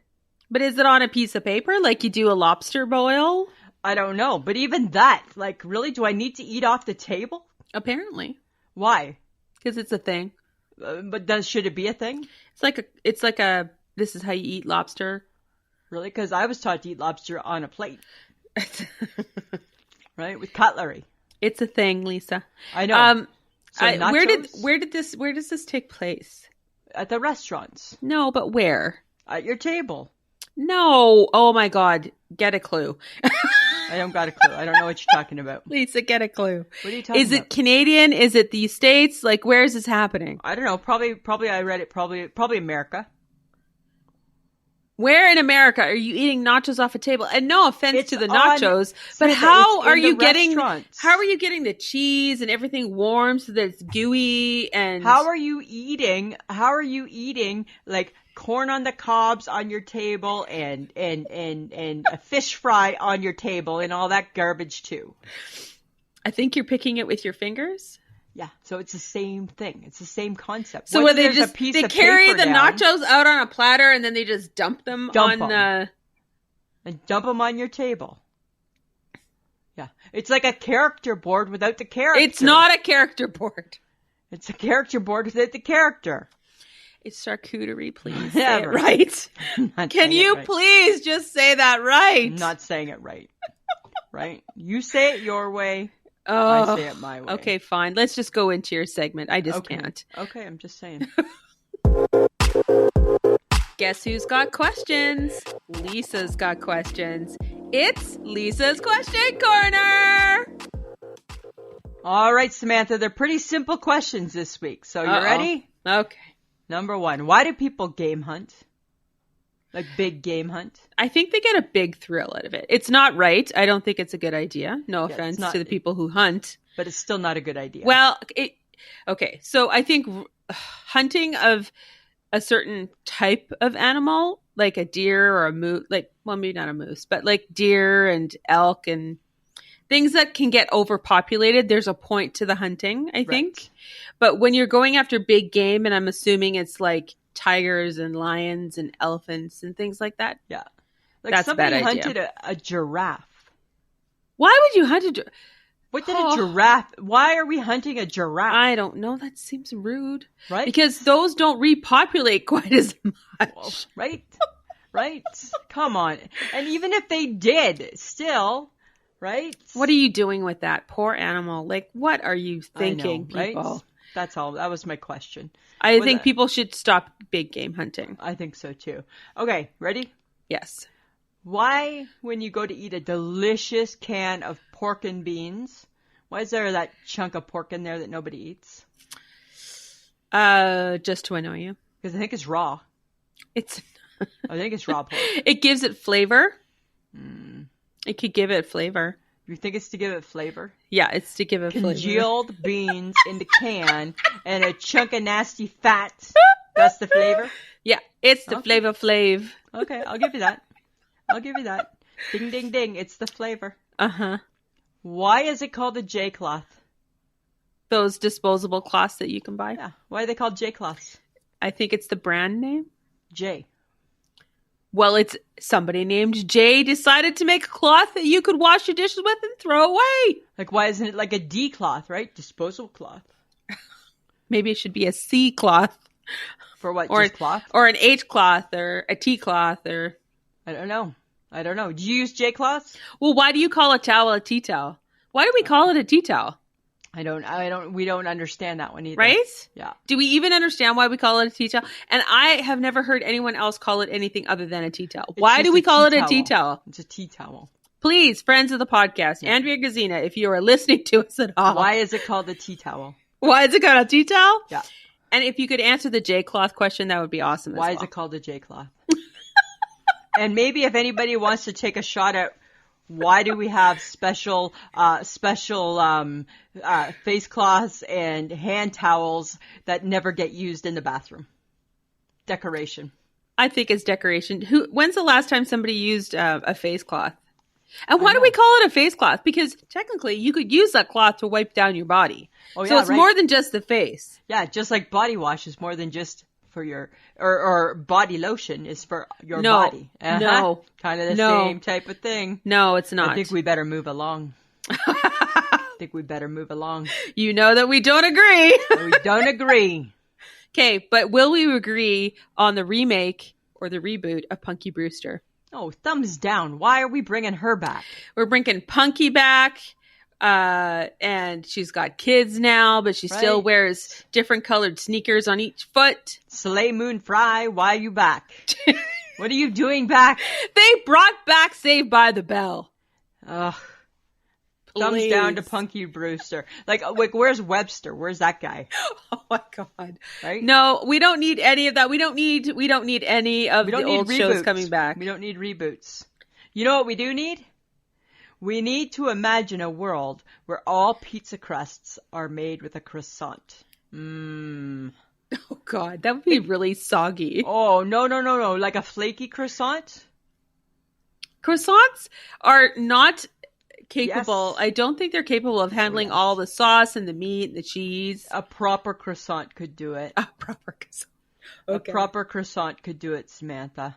But is it on a piece of paper like you do a lobster boil? I don't know. But even that, like, really, do I need to eat off the table? Apparently. Why? Because it's a thing. But should it be a thing? It's like a this is how you eat lobster. Really? Because I was taught to eat lobster on a plate. Right? With cutlery. It's a thing, Lisa. I know. Where does this take place? At the restaurants. No, but where? At your table. No. Oh my God. Get a clue. I don't got a clue. I don't know what you're talking about. Lisa, get a clue. What are you talking about? Is it Canadian? Is it the States? Like, where is this happening? I don't know. Probably I read it. Probably America. Where in America are you eating nachos off a table? And no offense to the nachos, but how are you getting the cheese and everything warm so that it's gooey? And how are you eating like corn on the cobs on your table and a fish fry on your table and all that garbage too? I think you're picking it with your fingers. Yeah, so it's the same thing. It's the same concept. So where they carry the nachos out on a platter and then they just dump them on the... and dump them on your table. Yeah. It's like a character board without the character. It's not a character board. It's a character board without the character. It's charcuterie, please. Yeah, say it right. Can you please just say that right? I'm not saying it right. Right? You say it your way. I say it my way. Okay, fine. Let's just go into your segment. I just can't. Okay, I'm just saying. Guess who's got questions? Lisa's got questions. It's Lisa's Question Corner! All right, Samantha, they're pretty simple questions this week. So you ready? Okay. Number 1, why do people game hunt? Like big game hunt? I think they get a big thrill out of it. It's not right. I don't think it's a good idea. No offense to the people who hunt. But it's still not a good idea. Well, okay. So I think hunting of a certain type of animal, like a deer or a moose, maybe not a moose, but like deer and elk and things that can get overpopulated, there's a point to the hunting, I think. Right. But when you're going after big game, and I'm assuming it's like tigers and lions and elephants and things like that. Yeah. Like that's somebody hunted a giraffe. Why would you hunt a giraffe? What did a giraffe? Why are we hunting a giraffe? I don't know. That seems rude. Right? Because those don't repopulate quite as much. Well, right? Right? Come on. And even if they did, still, right? What are you doing with that poor animal? Like, what are you thinking, I know, people? Right? That's all. That was my question. I think people should stop big game hunting. I think so too. Okay, ready? Yes. Why, when you go to eat a delicious can of pork and beans, why is there that chunk of pork in there that nobody eats? Just to annoy you. Because I think it's raw. I think it's raw pork. It gives it flavor. It could give it flavor. You think it's to give it flavor? Yeah, it's to give it flavor. Congealed beans in the can and a chunk of nasty fat. That's the flavor? Yeah, it's the flavor flav. Okay, I'll give you that. Ding, ding, ding. It's the flavor. Uh-huh. Why is it called a J-cloth? Those disposable cloths that you can buy? Yeah. Why are they called J-cloths? I think it's the brand name. J. Well, it's somebody named Jay decided to make a cloth that you could wash your dishes with and throw away. Like, why isn't it like a D cloth, right? Disposable cloth. Maybe it should be a C cloth. For what, or, just cloth? Or an H cloth or a T cloth or... I don't know. Do you use J cloths? Well, why do you call a towel a tea towel? Why do we call it a tea towel? We don't understand that one either. Right? Yeah. Do we even understand why we call it a tea towel? And I have never heard anyone else call it anything other than a tea towel. Why do we call it a tea towel? It's a tea towel. Please, friends of the podcast, Andrea Gazina, if you are listening to us at all. Why is it called a tea towel? Why is it called a tea towel? Yeah. And if you could answer the J cloth question, that would be awesome. Why is it called a J cloth? And maybe if anybody wants to take a shot at why do we have special face cloths and hand towels that never get used in the bathroom? Decoration. I think it's decoration. When's the last time somebody used a face cloth? And why do we call it a face cloth? Because technically you could use that cloth to wipe down your body. Oh, so it's more than just the face. Yeah, just like body wash is more than just for your, or body lotion is for your body. Uh-huh. No. Kind of the same type of thing. No, it's not. I think we better move along. You know that we don't agree. We don't agree. Okay, but will we agree on the remake or the reboot of Punky Brewster? Oh, thumbs down. Why are we bringing her back? We're bringing Punky back. And she's got kids now, but she still wears different colored sneakers on each foot. Soleil Moon Frye, why are you back? What are you doing back? They brought back Saved by the Bell. Ugh. Thumbs down to Punky Brewster. Like, where's Webster? Where's that guy? Oh my God. Right? No, we don't need any of that. We don't need any of the old shows coming back. We don't need reboots. You know what we do need? We need to imagine a world where all pizza crusts are made with a croissant. Oh God, that would be really soggy. Oh, no. Like a flaky croissant? Croissants are not capable. Yes. I don't think they're capable of handling all the sauce and the meat and the cheese. A proper croissant could do it. A proper croissant. Okay. A proper croissant could do it, Samantha.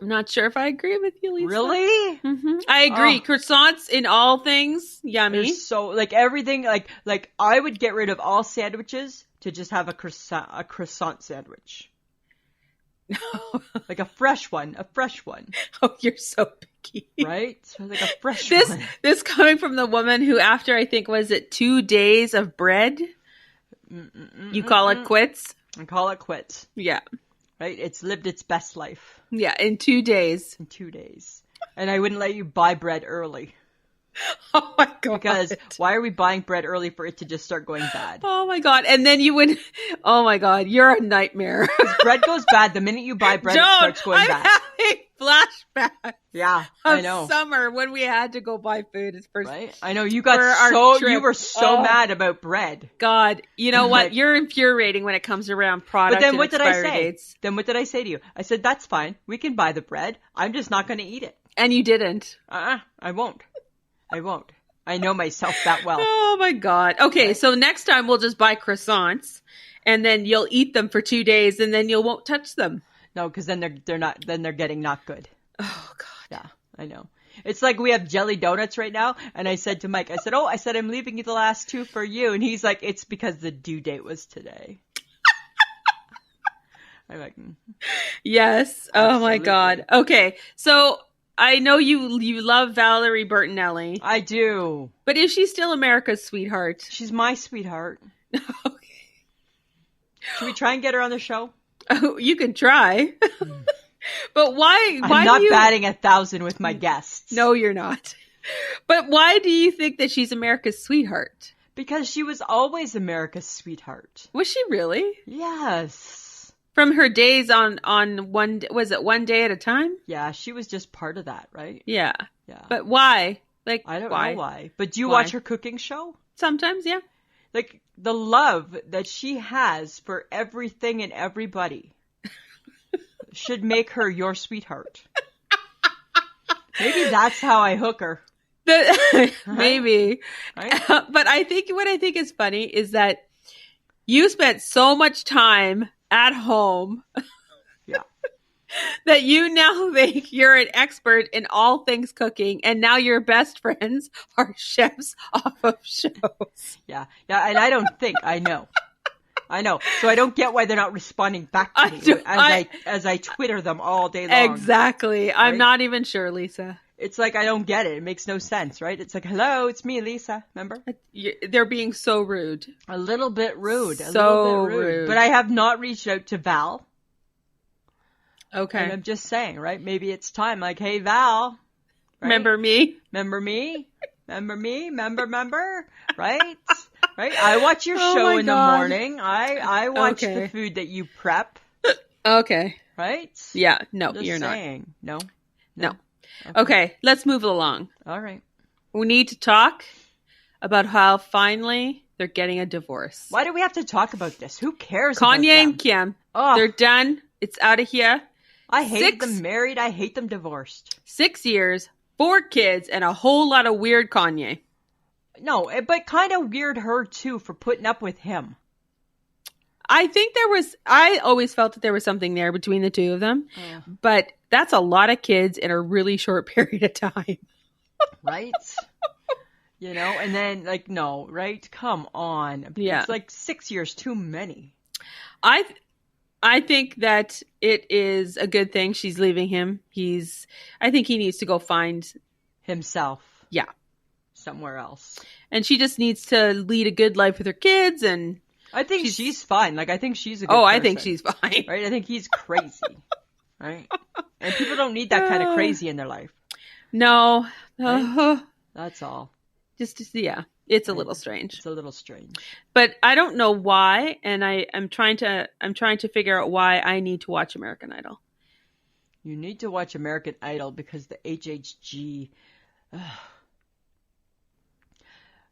I'm not sure if I agree with you, Lisa. Really? Mm-hmm. I agree. Croissants in all things, yummy. So, like, everything, like I would get rid of all sandwiches to just have a croissant sandwich. Like a fresh one. Oh, you're so picky. Right? Like a fresh one. This coming from the woman who, after I think, was it 2 days of bread? You call it quits? I call it quits. Yeah. Right? It's lived its best life. Yeah, in 2 days. In 2 days. And I wouldn't let you buy bread early. Oh my God. Because why are we buying bread early for it to just start going bad? Oh my God. And then you would, oh my God, you're a nightmare. Bread goes bad the minute you buy bread, it starts going bad. I'm having flashbacks. Yeah, I know. Summer when we had to go buy food. Right? I know, you were so mad about bread. God, you know what? You're infuriating when it comes around product and expiry dates. Then what did I say to you? I said, that's fine. We can buy the bread. I'm just not going to eat it. And you didn't. I won't. I know myself that well. Oh my God. Okay, right. So next time we'll just buy croissants, and then you'll eat them for 2 days, and then you won't touch them. No, because then they're getting not good. Oh God. Yeah, I know. It's like we have jelly donuts right now, and I said to Mike, I said I'm leaving you the last 2 for you, and he's like, it's because the due date was today. I'm like, yes. Oh my God. Okay, so. I know you love Valerie Bertinelli. I do. But is she still America's sweetheart? She's my sweetheart. Okay. Should we try and get her on the show? Oh, you can try. But why I'm not batting 1,000 with my guests. No, you're not. But why do you think that she's America's sweetheart? Because she was always America's sweetheart. Was she really? Yes. From her days on one day at a time? Yeah, she was just part of that, right? Yeah. But why? Like, I don't know why. But do you watch her cooking show? Sometimes, yeah. Like, the love that she has for everything and everybody should make her your sweetheart. Maybe that's how I hook her. Maybe. Right? But what I think is funny is that you spent so much time at home, yeah, that you now think you're an expert in all things cooking, and now your best friends are chefs off of shows. Yeah, and I don't think I know. So I don't get why they're not responding back to me as I Twitter them all day long. Exactly. Right? I'm not even sure, Lisa. It's like, I don't get it. It makes no sense, right? It's like, hello, it's me, Lisa. Remember? They're being so rude. A little bit rude. So rude. But I have not reached out to Val. Okay. And I'm just saying, right? Maybe it's time. Like, hey, Val. Right? Remember me? Remember me? Remember? Right? Right? I watch your show in the morning. I watch the food that you prep. Okay. Right? Yeah. No, just you're saying. not. No. Okay, let's move along. All right. We need to talk about how finally they're getting a divorce. Why do we have to talk about this? Who cares Kanye about them? and Kim. Oh. They're done. It's out of here. I hate them married. I hate them divorced. 6 years, 4 kids, and a whole lot of weird Kanye. No, but kind of weird her, too, for putting up with him. I always felt that there was something there between the two of them. Yeah. But that's a lot of kids in a really short period of time. Right? And then, like, no, right? Come on. Yeah. It's like 6 years too many. I think that it is a good thing she's leaving him. I think he needs to go find himself. Yeah. Somewhere else. And she just needs to lead a good life with her kids, and I think she's fine. Like, I think she's a good person. I think she's fine. Right? I think he's crazy. Right? And people don't need that kind of crazy in their life. No. Right? That's all. Yeah. It's a little strange. It's a little strange. But I don't know why, and I'm trying to figure out why I need to watch American Idol. You need to watch American Idol because the HHG...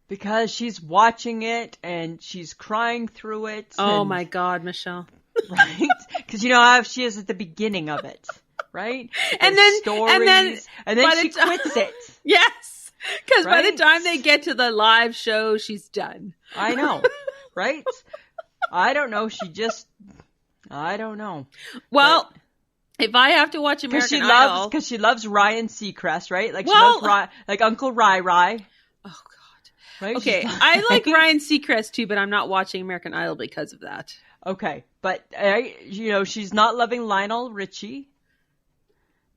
Because she's watching it and she's crying through it. Oh my God, Michelle. Right? Because you know how she is at the beginning of it, right? And then she quits it. Yes. Because by the time they get to the live show, she's done. I know. Right? I don't know. I don't know. Well, If I have to watch American Idol, because she loves Ryan Seacrest, right? Like she loves like Uncle Rai. Oh God. Right? Okay, I like Ryan Seacrest too, but I'm not watching American Idol because of that. Okay, but she's not loving Lionel Richie,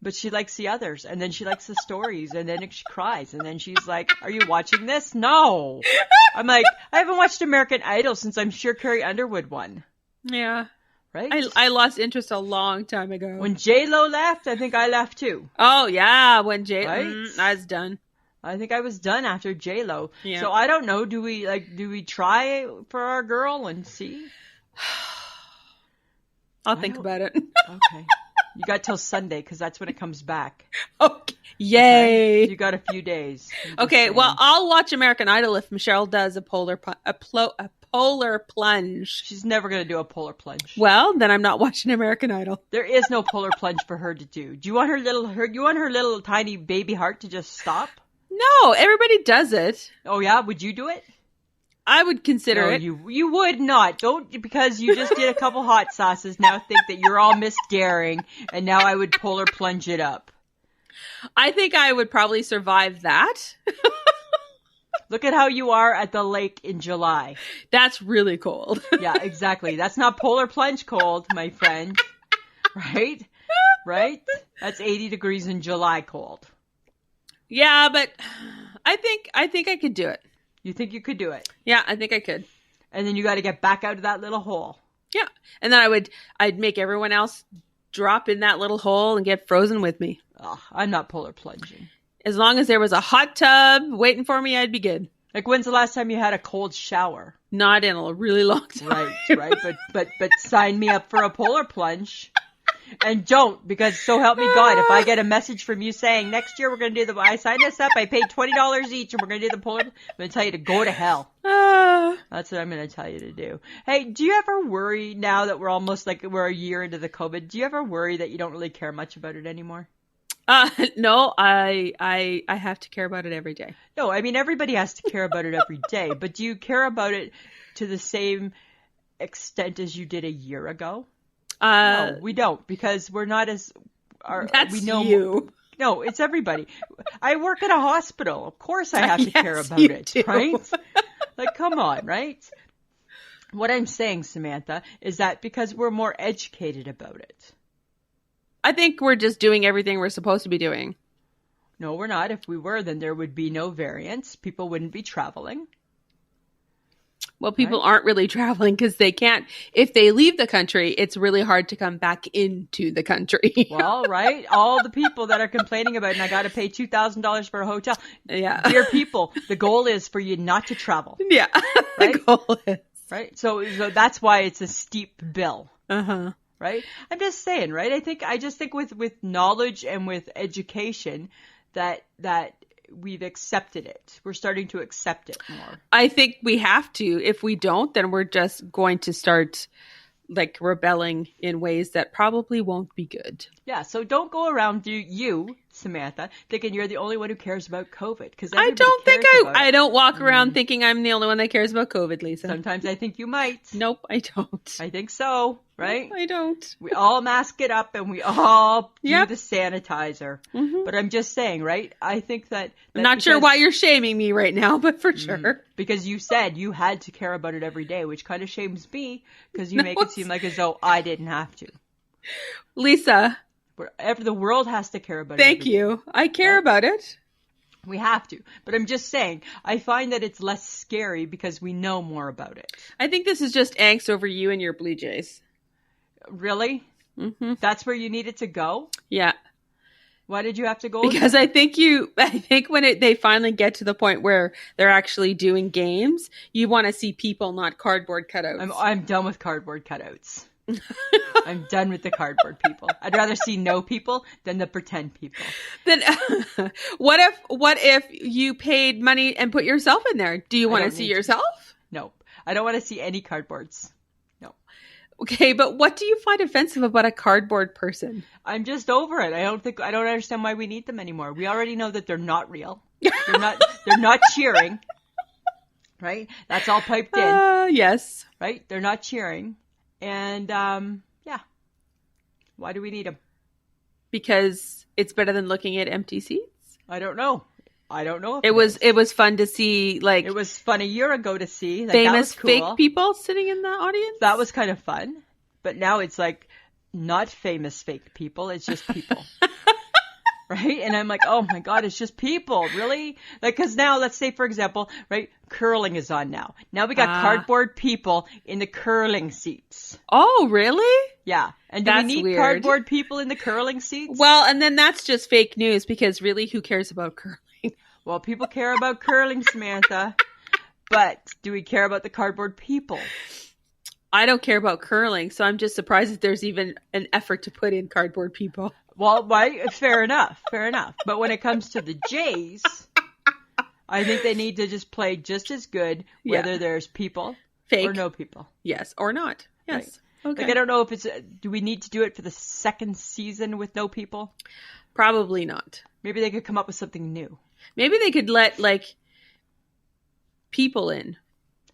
but she likes the others, and then she likes the stories, and then she cries, and then she's like, "Are you watching this?" No. I'm like, I haven't watched American Idol since I'm sure Carrie Underwood won. Yeah. Right? I lost interest a long time ago. When J-Lo left, I think I left too. Oh, yeah. When Right? I was done. I think I was done after J-Lo. Yeah. So I don't know. Do we try for our girl and see? I'll think about it. Okay. You got till Sunday because that's when it comes back. Okay. Yay. Okay? You got a few days. Okay. Well, I'll watch American Idol if Michelle does a polar plunge. She's never going to do a polar plunge. Well, then I'm not watching American Idol. There is no polar plunge for her to do. Do you want her little tiny baby heart to just stop? No, everybody does it. Oh yeah, would you do it? I would consider it. You would not. Don't, because you just did a couple hot sauces. Now think that you're all Miss Daring, and now I would polar plunge it up. I think I would probably survive that. Look at how you are at the lake in July. That's really cold. Yeah, exactly. That's not polar plunge cold, my friend. Right? Right? That's 80 degrees in July cold. Yeah, but I think I could do it. You think you could do it? Yeah, I think I could. And then you got to get back out of that little hole. Yeah. And then I'd make everyone else drop in that little hole and get frozen with me. Oh, I'm not polar plunging. As long as there was a hot tub waiting for me, I'd be good. Like, when's the last time you had a cold shower? Not in a really long time. Right. But sign me up for a polar plunge. And don't, because so help me God, if I get a message from you saying next year we're going to do I signed us up, I paid $20 each, and we're going to do the polar, I'm going to tell you to go to hell. That's what I'm going to tell you to do. Hey, do you ever worry now that we're a year into the COVID? Do you ever worry that you don't really care much about it anymore? No, I have to care about it every day. No, I mean, everybody has to care about it every day, but do you care about it to the same extent as you did a year ago? No, we don't, because we're not as. We know you. No, it's everybody. I work at a hospital. Of course, I have to care about it, do. Right? Like, come on, right? What I'm saying, Samantha, is that because we're more educated about it. I think we're just doing everything we're supposed to be doing. No, we're not. If we were, then there would be no variants. People wouldn't be traveling. Well, people aren't really traveling because they can't. If they leave the country, it's really hard to come back into the country. Well, right. All the people that are complaining about, and I got to pay $2,000 for a hotel. Yeah. Dear people, the goal is for you not to travel. Yeah. Right? The goal is. Right. So that's why it's a steep bill. Uh-huh. Right. I'm just saying, right. I just think with knowledge and with education that we've accepted it. We're starting to accept it more. I think we have to. If we don't, then we're just going to start like rebelling in ways that probably won't be good. Yeah. So don't go around you, Samantha, thinking you're the only one who cares about COVID. Because I don't walk around thinking I'm the only one that cares about COVID, Lisa. Sometimes I think you might. Nope, I don't. I think so. Right? Nope, I don't. We all mask it up and we all do Yep. the sanitizer. Mm-hmm. But I'm just saying, right? I think that I'm not sure why you're shaming me right now, but for sure. Because you said you had to care about it every day, which kind of shames me because you make it seem like as though I didn't have to. Lisa. The world has to care about it. Thank you. I care about it. We have to. But I'm just saying, I find that it's less scary because we know more about it. I think this is just angst over you and your Blue Jays. Really? Mm-hmm. That's where you needed to go? Yeah. Why did you have to go? Because I think when they finally get to the point where they're actually doing games, you want to see people, not cardboard cutouts. I'm done with cardboard cutouts. I'm done with the cardboard people. I'd rather see no people than the pretend people. Then what if you paid money and put yourself in there? Do you want to see yourself? No. I don't want to see any cardboards. No. Okay, but what do you find offensive about a cardboard person? I'm just over it. I don't understand why we need them anymore. We already know that they're not real. They're not cheering. Right? That's all piped in. Yes. Right? They're not cheering. And, yeah. Why do we need them? because it's better than looking at empty seats? I don't know. It was fun to see, like, it was fun a year ago to see, like, famous that was cool. fake people sitting in the audience. That was kind of fun. But now it's like not famous fake people. It's just people. Right? And I'm like, oh my God, it's just people. Really? Like, cause now, let's say, for example, right, curling is on now. Now we got cardboard people in the curling seats. Oh, really? Yeah. And do we need cardboard people in the curling seats? Well, and then that's just fake news, because really, who cares about curling? Well, people care about curling, Samantha. But do we care about the cardboard people? I don't care about curling, so I'm just surprised that there's even an effort to put in cardboard people. Well, right, fair enough. But when it comes to the Jays, I think they need to just play just as good, whether there's people fake or no people. Yes, or not. Yes. Right. Okay. Like, I don't know if do we need to do it for the second season with no people? Probably not. Maybe they could come up with something new. Maybe they could let, like, people in.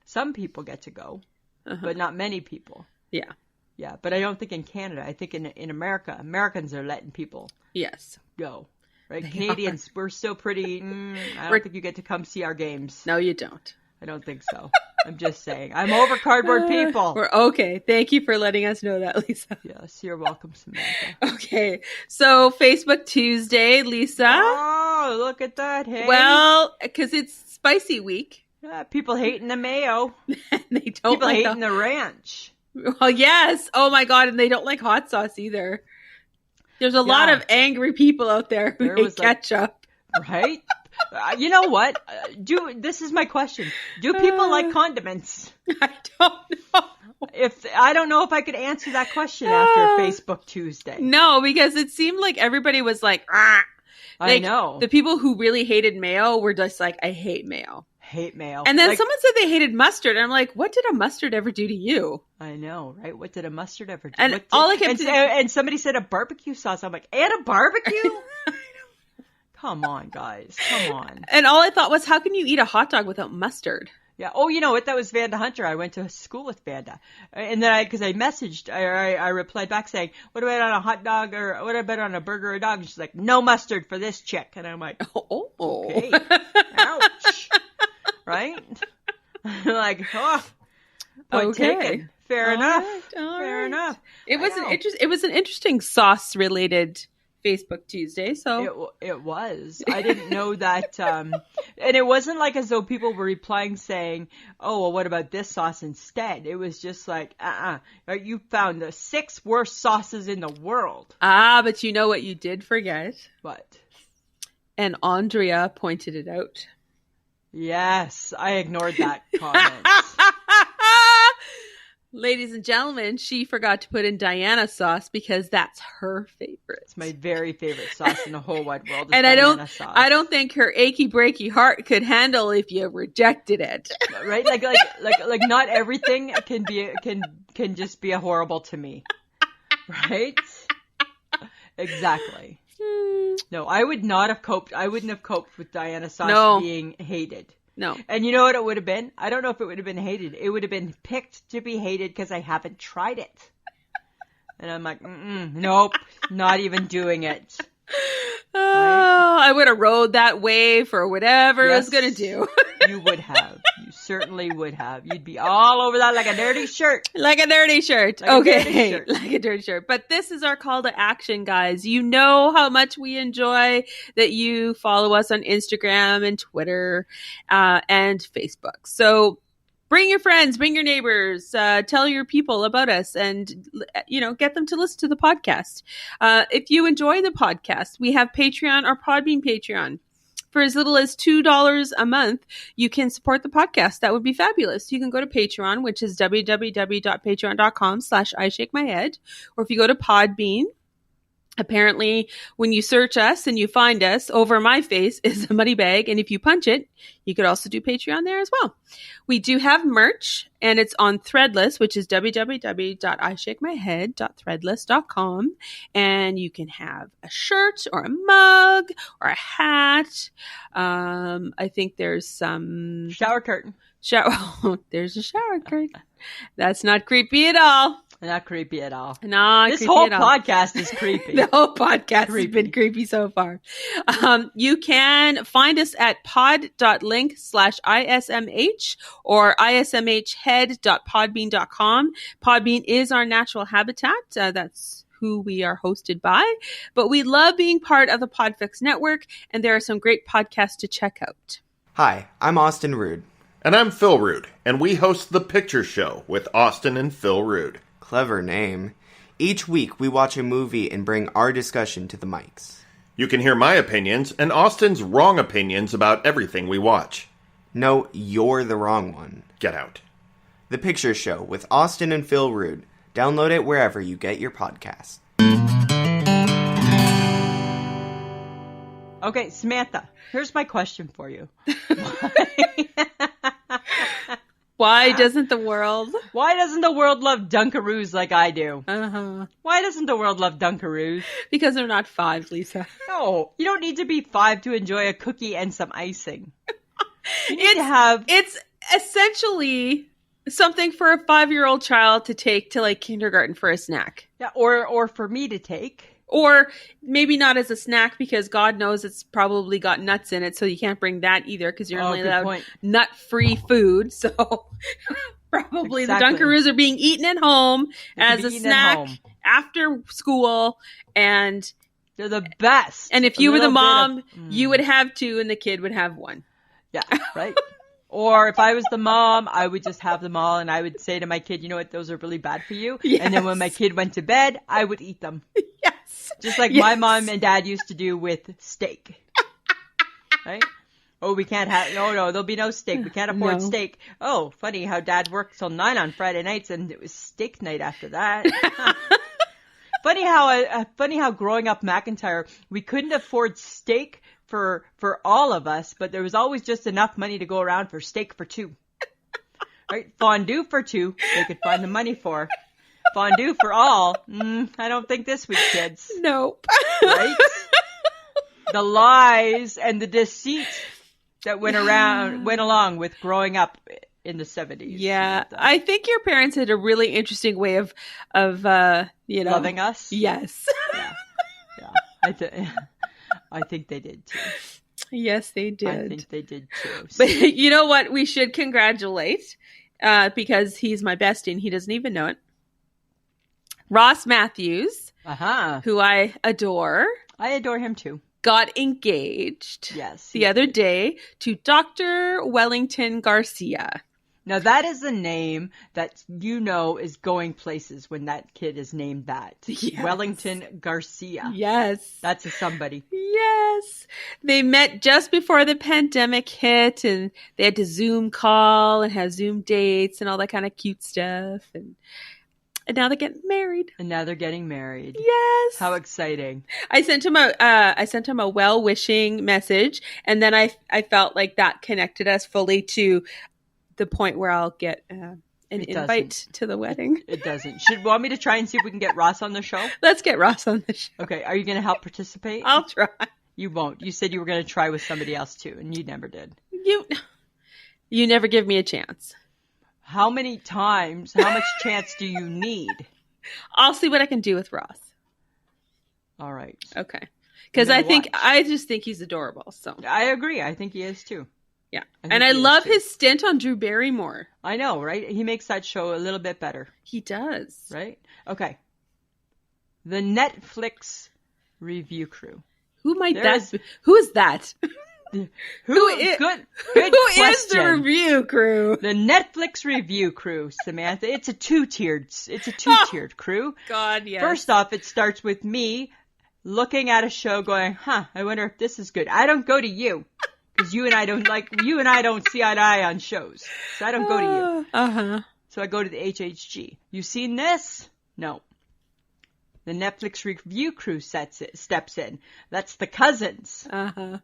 Some people get to go, but not many people. Yeah. Yeah, but I don't think in Canada. I think in America, Americans are letting people go. Right? They Canadians, we're still pretty, I don't think you get to come see our games. No, you don't. I don't think so. I'm just saying. I'm over cardboard people. Okay. Thank you for letting us know that, Lisa. Yes, you're welcome, Samantha. Okay. So, Facebook Tuesday, Lisa. Oh, look at that. Hey. Well, because it's spicy week. Yeah, people hating the mayo. They don't people hating the ranch. Well, yes. Oh my God. And they don't like hot sauce either. There's a lot of angry people out there who hate ketchup. Right? You know what? This is my question. Do people like condiments? I don't know. I don't know if I could answer that question after Facebook Tuesday. No, because it seemed like everybody was like, ah. I know. The people who really hated mayo were just like, I hate mayo. Hate mayo. And then someone said they hated mustard. And I'm like, what did a mustard ever do to you? I know, right? What did a mustard ever do? And and somebody said a barbecue sauce. I'm like, and a barbecue? Come on, guys. Come on. And all I thought was, how can you eat a hot dog without mustard? Yeah. Oh, you know what? That was Vanda Hunter. I went to school with Vanda. And then because I messaged, I replied back saying, what about on a hot dog, or what about on a burger or a dog? And she's like, no mustard for this chick. And I'm like, okay. Ouch. Right? Like, point taken. Fair enough. Fair enough. It was an interesting sauce related Facebook Tuesday. So it was. I didn't know that. And it wasn't like as though people were replying saying, "Oh, well, what about this sauce instead?" It was just like, you found the 6 worst sauces in the world. But you know what you did forget? What? And Andrea pointed it out. Yes, I ignored that comment. Ladies and gentlemen, she forgot to put in Diana sauce because that's her favorite. It's my very favorite sauce in the whole wide world. And I don't think her achy breaky heart could handle if you rejected it. Right? Like not everything can just be a horrible to me. Right? Exactly. No, I would not have coped. I wouldn't have coped with Diana sauce being hated. No. And you know what it would have been? I don't know if it would have been hated. It would have been picked to be hated because I haven't tried it. And I'm like, nope, not even doing it. Right? I would have rode that wave for whatever it was going to do. You would have. You certainly would have. You'd be all over that like a dirty shirt. Like a dirty shirt. Okay. Like a dirty shirt. But this is our call to action, guys. You know how much we enjoy that you follow us on Instagram and Twitter and Facebook. So bring your friends, bring your neighbors, tell your people about us, and, get them to listen to the podcast. If you enjoy the podcast, we have Patreon or Podbean Patreon. For as little as $2 a month, you can support the podcast. That would be fabulous. You can go to Patreon, which is www.patreon.com/IShakeMyHead. Or if you go to Podbean, apparently when you search us and you find us, over my face is a money bag. And if you punch it, you could also do Patreon there as well. We do have merch, and it's on Threadless, which is www.ishakemyhead.threadless.com. And you can have a shirt or a mug or a hat. I think there's some shower curtain. There's a shower curtain. That's not creepy at all. Not creepy at all. Not this creepy whole at all. podcast is creepy. The whole podcast has been creepy so far. You can find us at pod.link/ISMH or ismhead.podbean.com. Podbean is our natural habitat. That's who we are hosted by. But we love being part of the Podfix network, and there are some great podcasts to check out. Hi, I'm Austin Rude. And I'm Phil Rude, and we host The Picture Show with Austin and Phil Rude. Clever name. Each week, we watch a movie and bring our discussion to the mics. You can hear my opinions and Austin's wrong opinions about everything we watch. No, you're the wrong one. Get out. The Picture Show with Austin and Phil Rude. Download it wherever you get your podcasts. Okay, Samantha, here's my question for you. Why doesn't the world love Dunkaroos like I do? Uh-huh. Why doesn't the world love Dunkaroos? Because they're not 5, Lisa. No, you don't need to be 5 to enjoy a cookie and some icing. You need to have... It's essentially something for a 5-year-old child to take to like kindergarten for a snack. Yeah, or for me to take. Or maybe not as a snack because God knows it's probably got nuts in it, so you can't bring that either because you're only allowed nut-free food. So probably the Dunkaroos are being eaten at home as a snack after school, and they're the best. And if you were the mom, you would have 2 and the kid would have 1. Yeah, right? Or if I was the mom, I would just have them all, and I would say to my kid, you know what, those are really bad for you. Yes. And then when my kid went to bed, I would eat them. Yes. Just like my mom and dad used to do with steak. Right? Oh, we can't have, no, there'll be no steak. We can't afford steak. Oh, funny how dad worked till 9 on Friday nights, and it was steak night after that. Funny how growing up McIntyre, we couldn't afford steak for all of us, but there was always just enough money to go around for steak for 2. Right? Fondue for 2, they could find the money for. Fondue for all, I don't think this week, kids. Nope. Right? The lies and the deceit that went along with growing up in the 70s. Yeah, I think your parents had a really interesting way of loving us. Yes. Yeah. I think they did too. Yes, they did. I think they did too. But you know what? We should congratulate because he's my bestie and he doesn't even know it. Ross Matthews, who I adore. I adore him too. Got engaged the other day to Dr. Wellington Garcia. Now that is a name that is going places when that kid is named that. Yes. Wellington Garcia. Yes. That's a somebody. Yes. They met just before the pandemic hit and they had to Zoom call and have Zoom dates and all that kind of cute stuff. And now they're getting married. Yes. How exciting. I sent him a well-wishing message, and then I felt like that connected us fully to the point where I'll get an invite to the wedding. It doesn't. Should want me to try and see if we can get Ross on the show? Let's get Ross on the show. Okay. Are you going to help participate? I'll try. You won't. You said you were going to try with somebody else too, and you never did. You never give me a chance. How much chance do you need? I'll see what I can do with Ross. All right. Okay. Because I just think he's adorable. So I agree. I think he is too. Yeah. And I love his stint on Drew Barrymore. I know, right? He makes that show a little bit better. He does. Right? Okay. The Netflix review crew. Who is that? Who is the review crew? The Netflix review crew, Samantha. It's a two-tiered crew. God, yes. First off, it starts with me looking at a show going, I wonder if this is good. I don't go to you. Because you and I don't see eye to eye on shows. So I don't go to you. Uh-huh. So I go to the HHG. You seen this? No. The Netflix review crew steps in. That's the cousins. Uh-huh.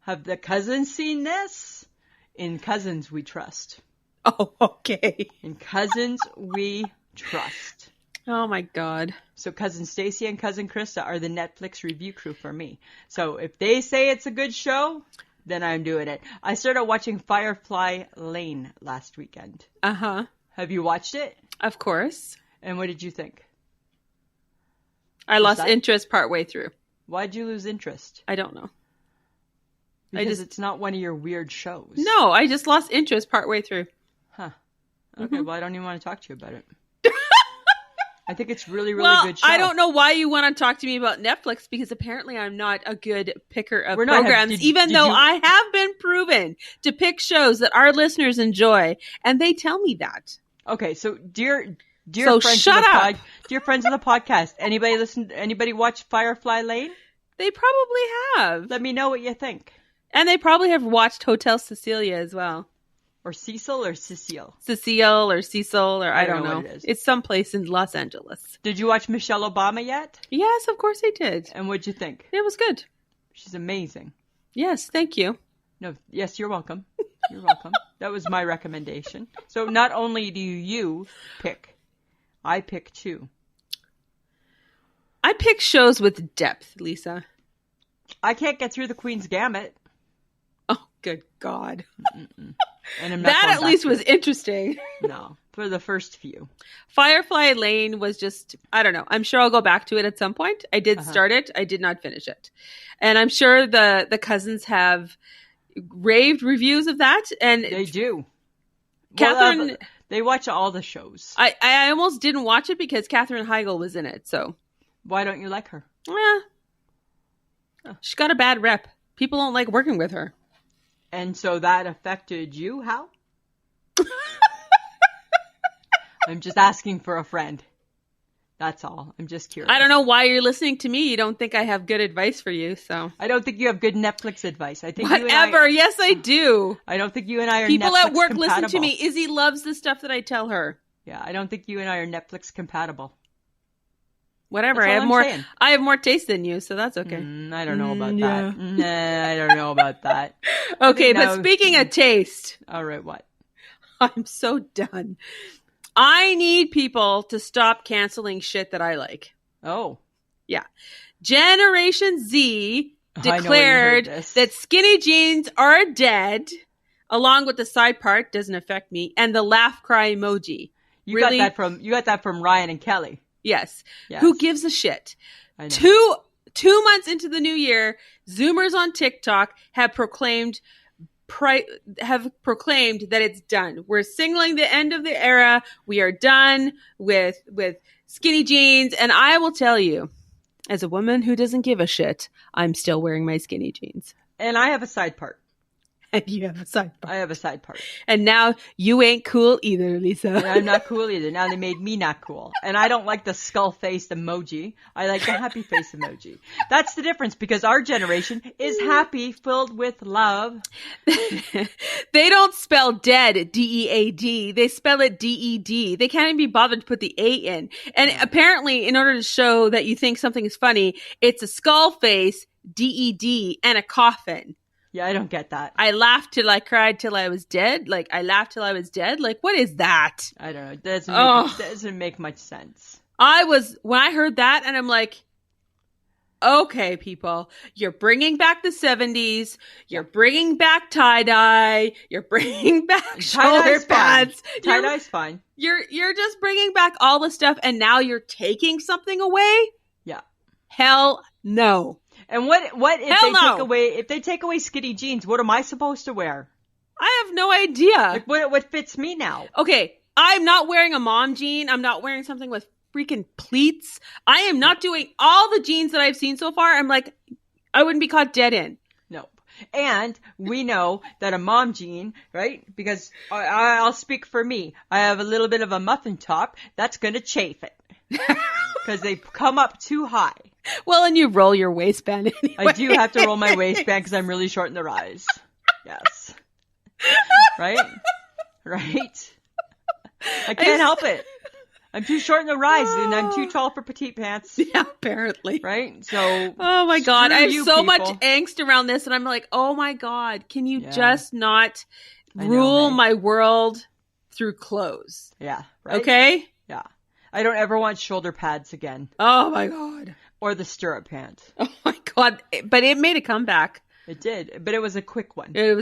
Have the cousins seen this? In Cousins We Trust. Oh, okay. In Cousins We Trust. Oh my God. So Cousin Stacy and Cousin Krista are the Netflix review crew for me. So if they say it's a good show, then I'm doing it. I started watching Firefly Lane last weekend. Uh-huh. Have you watched it? Of course. And what did you think? I lost interest partway through. Why'd you lose interest? I don't know. Because it's not one of your weird shows. No, I just lost interest partway through. Huh. Okay, well, I don't even want to talk to you about it. I think it's really good show. I don't know why you want to talk to me about Netflix, because apparently I'm not a good picker of programs, even though I have been proven to pick shows that our listeners enjoy, and they tell me that. Okay, so dear so friends shut of the up. dear friends of the podcast, anybody watch Firefly Lane? They probably have. Let me know what you think. And they probably have watched Hotel Cecilia as well. Or Cecil or Cecile? Cecile or Cecil, or I don't know. What it is. It's someplace in Los Angeles. Did you watch Michelle Obama yet? Yes, of course I did. And what'd you think? It was good. She's amazing. Yes, thank you. No, yes, you're welcome. You're welcome. That was my recommendation. So not only do you pick, I pick too. I pick shows with depth, Lisa. I can't get through the Queen's Gambit. Oh, good God. And that at least was interesting. No, for the first few. Firefly Lane was just, I don't know. I'm sure I'll go back to it at some point. I did start it. I did not finish it. And I'm sure the cousins have raved reviews of that. And they do. Catherine... Well, they watch all the shows. I almost didn't watch it because Katherine Heigl was in it, so... Why don't you like her? She's got a bad rep. People don't like working with her. And so that affected you? How? I'm just asking for a friend. That's all. I'm just curious. I don't know why you're listening to me. You don't think I have good advice for you, so. I don't think you have good Netflix advice. I think Whatever. Yes, I do. I don't think you and I are People Netflix at work compatible. listen to me. Izzy loves the stuff that I tell her. Yeah, I don't think you and I are Netflix compatible. Whatever. I have more taste than you, so that's okay. I don't know about that. Nah, I don't know about that. Okay, but speaking of taste. All right, what? I'm so done. I need people to stop canceling shit that I like. Oh. Yeah. Generation Z declared that skinny jeans are dead, along with the side part, doesn't affect me, and the laugh cry emoji. You got that from Ryan and Kelly. Yes. Who gives a shit? I know. Two months into the new year, Zoomers on TikTok have proclaimed that it's done. We're signaling the end of the era. We are done with skinny jeans. And I will tell you, as a woman who doesn't give a shit, I'm still wearing my skinny jeans. And I have a side part. And you have a side part. I have a side part. And now you ain't cool either, Lisa. And I'm not cool either. Now they made me not cool. And I don't like the skull-faced emoji. I like the happy face emoji. That's the difference, because our generation is happy, filled with love. They don't spell dead, D-E-A-D. They spell it D-E-D. They can't even be bothered to put the A in. And apparently, in order to show that you think something is funny, it's a skull face, D-E-D, and a coffin. Yeah, I don't get that. I laughed till I cried till I was dead. Like, I laughed till I was dead. Like, what is that? I don't know. It doesn't make much sense. When I heard that, and I'm like, okay, people, you're bringing back the 70s. You're bringing back tie-dye. You're bringing back shoulder pads. Tie-dye's fine. You're just bringing back all the stuff, and now you're taking something away? Yeah. Hell no. And what if they take away skinny jeans, what am I supposed to wear? I have no idea. Like what fits me now? Okay, I'm not wearing a mom jean. I'm not wearing something with freaking pleats. I am not doing all the jeans that I've seen so far. I'm like, I wouldn't be caught dead in. Nope. And we know that a mom jean, right? Because I'll speak for me. I have a little bit of a muffin top. That's going to chafe it. Because they come up too high. Well, and you roll your waistband anyway. I do have to roll my waistband because I'm really short in the rise. Yes. Right? Right? I can't help it. I'm too short in the rise and I'm too tall for petite pants. Yeah, apparently. Right? So. Oh my God. I have so much angst around this and I'm like, oh my God, can you just not rule my world through clothes? Yeah. Right? Okay? Yeah. I don't ever want shoulder pads again. Oh my God. Or the stirrup pant. Oh my God. But it made a comeback. It did. But it was a quick one. It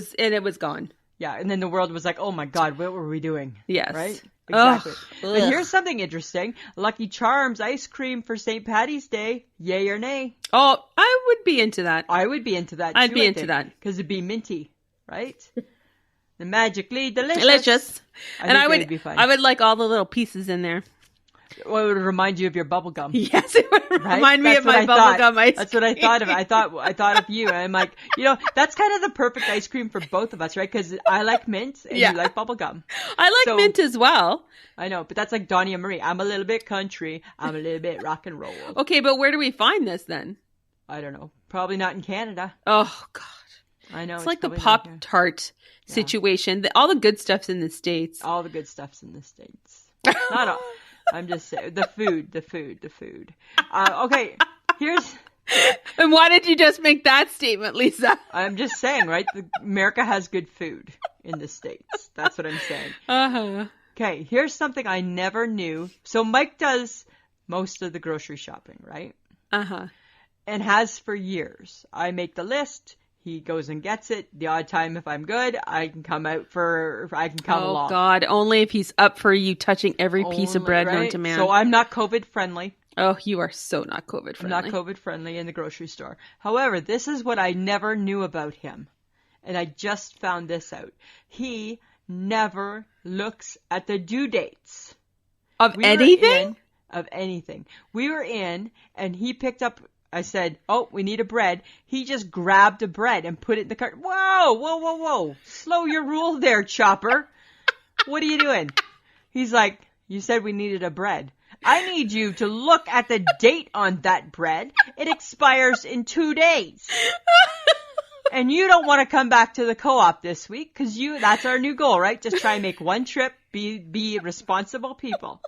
was gone. Yeah, and then the world was like, oh my God, what were we doing? Yes. Right? Exactly. Ugh. But here's something interesting. Lucky Charms ice cream for St. Patty's Day. Yay or nay? Oh, I would be into that. I would be into that, too. I'd be into that. Because it'd be minty, right? The magically delicious. Delicious. And I be fun. would like all the little pieces in there. Well, it would remind you of your bubble gum. Yes, it would Right? remind me That's of what my I thought. bubblegum ice cream. That's what I thought of. I thought of you. And I'm like, that's kind of the perfect ice cream for both of us, right? Because I like mint and you like bubblegum. I like mint as well. I know, but that's like Donnie and Marie. I'm a little bit country. I'm a little bit rock and roll. Okay, but where do we find this then? I don't know. Probably not in Canada. Oh, God. I know. It's like the Pop-Tart situation. All the good stuff's in the States. All the good stuff's in the States. Not all. I'm just saying. The food. Okay, here's... And why did you just make that statement, Lisa? I'm just saying, right? America has good food in the States. That's what I'm saying. Uh-huh. Okay, here's something I never knew. So Mike does most of the grocery shopping, right? Uh-huh. And has for years. I make the list. He goes and gets it. The odd time, if I'm good, I can come along. Oh, God. Only if he's up for you touching every piece of bread known to man. So I'm not COVID friendly. Oh, you are so not COVID friendly. I'm not COVID friendly in the grocery store. However, this is what I never knew about him. And I just found this out. He never looks at the due dates. Of anything? Of anything. We were in, and he picked up... I said, oh, we need a bread. He just grabbed a bread and put it in the cart. Whoa. Slow your roll there, Chopper. What are you doing? He's like, you said we needed a bread. I need you to look at the date on that bread. It expires in 2 days. And you don't want to come back to the co-op this week because that's our new goal, right? Just try and make one trip, be responsible people.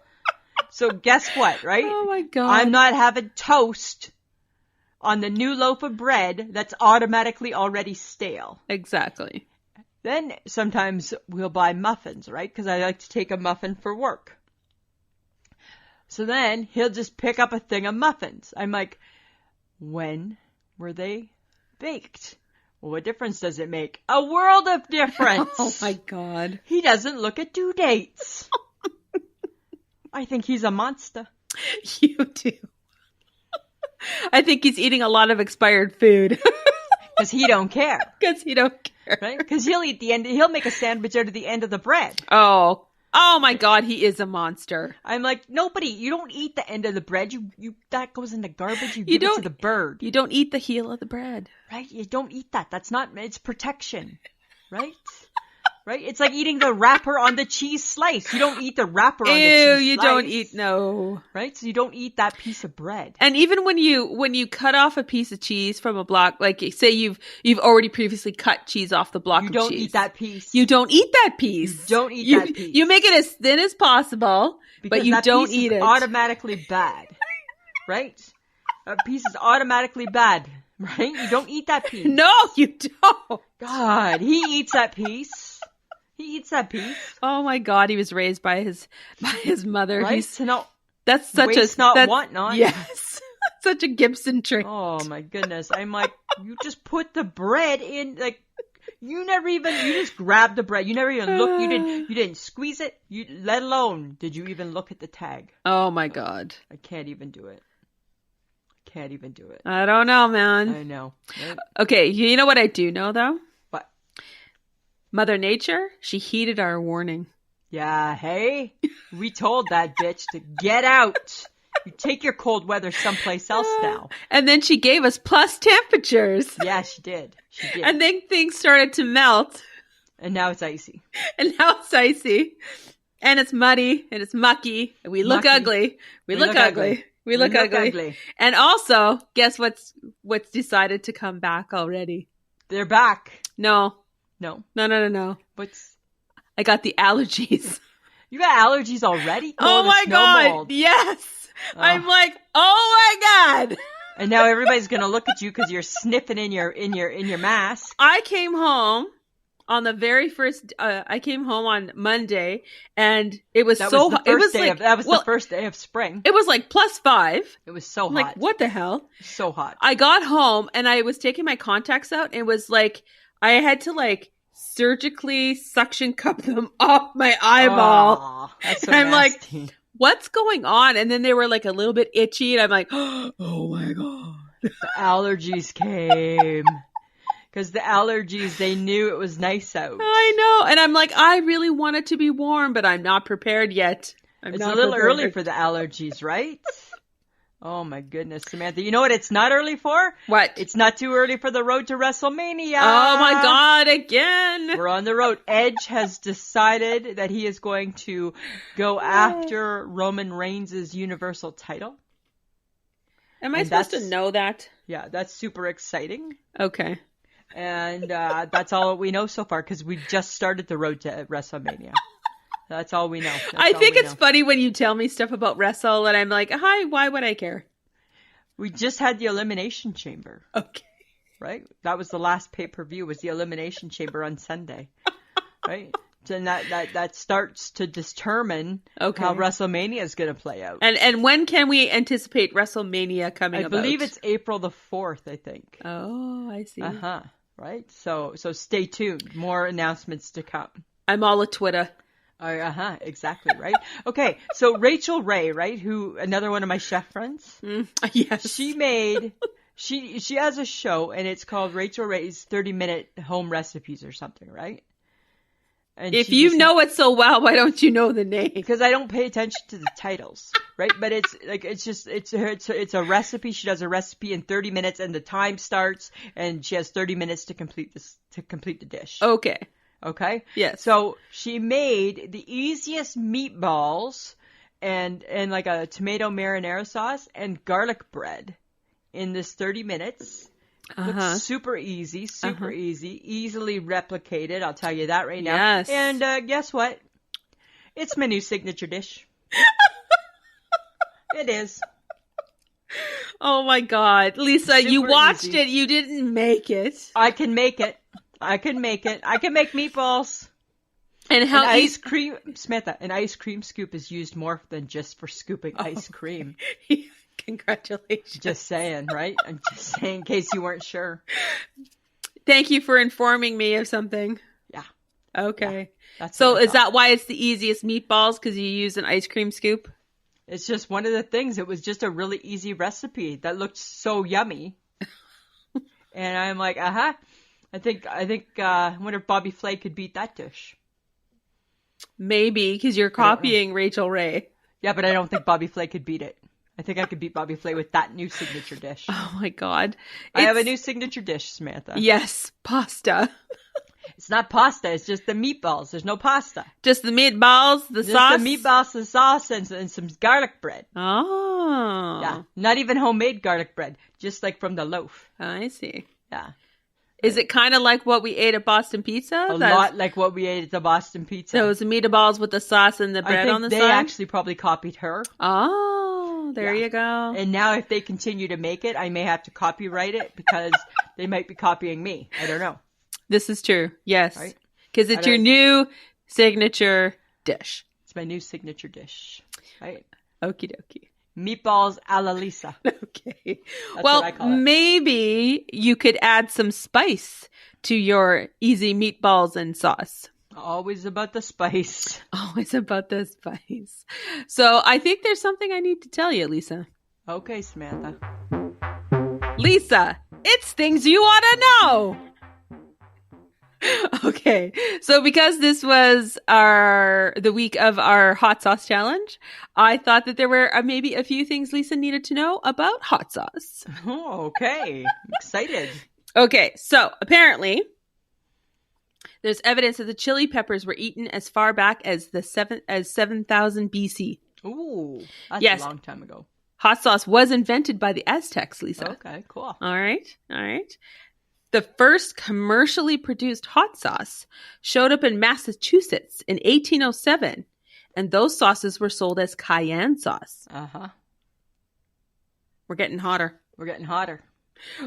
So guess what, right? Oh, my God. I'm not having toast on the new loaf of bread that's automatically already stale. Exactly. Then sometimes we'll buy muffins, right? Because I like to take a muffin for work. So then he'll just pick up a thing of muffins. I'm like, when were they baked? Well, what difference does it make? A world of difference. Oh, my God. He doesn't look at due dates. I think he's a monster. You do. I think he's eating a lot of expired food. Because he don't care. Right? Because he'll make a sandwich out of the end of the bread. Oh my God, he is a monster. I'm like, you don't eat the end of the bread. You that goes in the garbage. You give it to the bird. You don't eat the heel of the bread. Right? You don't eat that. It's protection. Right? Right? It's like eating the wrapper on the cheese slice. You don't eat the wrapper on the cheese slice. You don't eat, no. Right? So you don't eat that piece of bread. And even when you cut off a piece of cheese from a block, like say you've already previously cut cheese off the block of cheese. You don't eat that piece. You don't eat that piece. You don't eat that piece. You make it as thin as possible, but you don't eat it. Automatically bad. Right? That piece is automatically bad. Right? You don't eat that piece. No, you don't. God, he eats that piece. He eats that piece. Oh my God, he was raised by his mother. Right? That's such waste not, want not. Yes. Such a Gibson trait. Oh my goodness. I'm like, you just put the bread in, like, you just grabbed the bread. You never even looked. You didn't squeeze it. Let alone, did you even look at the tag? Oh my God. I can't even do it. I don't know, man. I know. Right? Okay, you know what I do know, though? What? Mother Nature, she heeded our warning. Yeah, hey? We told that bitch to get out. You take your cold weather someplace else now. And then she gave us plus temperatures. Yeah, she did. And then things started to melt. And now it's icy. And it's muddy, and it's mucky, and we look ugly. We look ugly. And also, guess what's decided to come back already? They're back. No. What's? I got the allergies. You got allergies already? Oh my God. Mold. Yes. Oh. I'm like, oh my God. And now everybody's going to look at you because you're sniffing in your mask. I came home on the very first, I came home on Monday and it was so hot. That was the first day of spring. It was like +5. It was so hot. Like, what the hell? So hot. I got home and I was taking my contacts out and it was like, I had to like surgically suction cup them off my eyeball. Oh, that's so and I'm nasty. like, what's going on? And then they were like a little bit itchy, and I'm like, oh my God. The allergies came. Because the allergies, they knew it was nice out. I know. And I'm like, I really want it to be warm, but I'm not prepared yet. It's a little early for the allergies, right? Oh my goodness, Samantha. You know what it's not early for? What? It's not too early for the road to WrestleMania. Oh my God, again. We're on the road. Edge has decided that he is going to go after Roman Reigns' Universal title. Am I supposed to know that? Yeah, that's super exciting. Okay. And that's all we know so far because we just started the road to WrestleMania. That's all we know. I think it's funny when you tell me stuff about Wrestle and I'm like, hi, why would I care? We just had the Elimination Chamber. Okay. Right? That was the last pay-per-view was the Elimination Chamber on Sunday. Right? And that starts to determine how WrestleMania is going to play out. And when can we anticipate WrestleMania coming about? I believe it's April the 4th, I think. Oh, I see. Right? So stay tuned. More announcements to come. I'm all a Twitter. Exactly, right? Okay, so Rachel Ray, right, who, another one of my chef friends. Yes. She has a show, and it's called Rachel Ray's 30-minute home recipes or something, right? And if you know it so well, why don't you know the name? Because I don't pay attention to the titles, right? But it's a recipe. She does a recipe in 30 minutes, and the time starts, and she has 30 minutes to complete the dish. Okay? Yes. So she made the easiest meatballs and like a tomato marinara sauce and garlic bread in this 30 minutes. Looks super easy, easily replicated. I'll tell you that right now. Yes. And guess what? It's my new signature dish. It is. Oh my God. Lisa, Super you watched easy. it. You didn't make it. I can make it. I can make meatballs. And how ice cream, Samantha, an ice cream scoop is used more than just for scooping ice cream. Congratulations. Just saying, right? I'm just saying in case you weren't sure. Thank you for informing me of something. Yeah. Okay. Yeah, so is that why it's the easiest meatballs? Because you use an ice cream scoop? It's just one of the things. It was just a really easy recipe that looked so yummy. And I'm like, I wonder if Bobby Flay could beat that dish. Maybe, because you're copying Rachel Ray. Yeah, but I don't think Bobby Flay could beat it. I think I could beat Bobby Flay with that new signature dish. Oh my God. I have a new signature dish, Samantha. Yes, pasta. It's not pasta, it's just the meatballs. There's no pasta. Just the meatballs, the sauce? Just the meatballs, the sauce, and some garlic bread. Oh. Yeah, not even homemade garlic bread, just like from the loaf. I see. Yeah. Is it kind of like what we ate at Boston Pizza? A lot like what we ate at the Boston Pizza. Those meatballs with the sauce and the bread on the side? They actually probably copied her. Oh, there you go. And now if they continue to make it, I may have to copyright it because they might be copying me. I don't know. This is true. Yes. Because it's your new signature dish. It's my new signature dish. Right? Okie dokie. Meatballs a la Lisa. Okay. That's well, what I call it. Maybe you could add some spice to your easy meatballs and sauce. Always about the spice. Always about the spice. So I think there's something I need to tell you, Lisa. Okay, Samantha. Lisa, it's things you ought to know. Okay, so because this was the week of our hot sauce challenge, I thought that there were maybe a few things Lisa needed to know about hot sauce. Oh, okay. I'm excited. Okay, so apparently there's evidence that the chili peppers were eaten as far back as 7,000 BC. Ooh, that's a long time ago. Hot sauce was invented by the Aztecs, Lisa. Okay, cool. All right. The first commercially produced hot sauce showed up in Massachusetts in 1807, and those sauces were sold as cayenne sauce. We're getting hotter.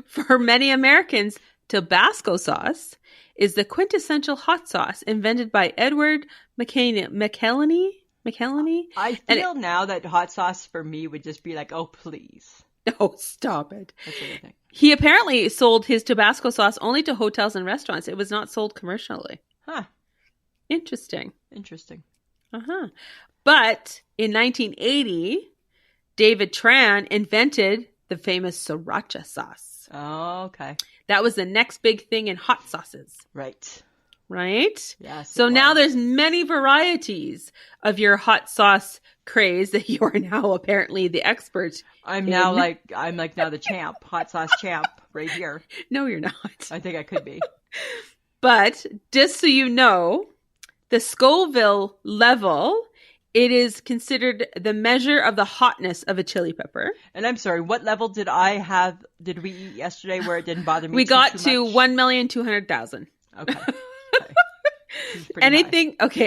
For many Americans, Tabasco sauce is the quintessential hot sauce invented by Edward McElhenney. I feel now that hot sauce for me would just be like, oh, please. Oh, stop it. That's what I think. He apparently sold his Tabasco sauce only to hotels and restaurants. It was not sold commercially. Huh. Interesting. Uh-huh. But in 1980, David Tran invented the famous sriracha sauce. Oh, okay. That was the next big thing in hot sauces. Right. Right? Yes. So now there's many varieties of your hot sauce craze that you are now apparently the expert. I'm now like the champ, hot sauce champ right here. No, you're not. I think I could be. But just so you know, the Scoville level, it is considered the measure of the hotness of a chili pepper. And I'm sorry, what level did we eat yesterday where it didn't bother me? We got too to much? 1,200,000. Okay.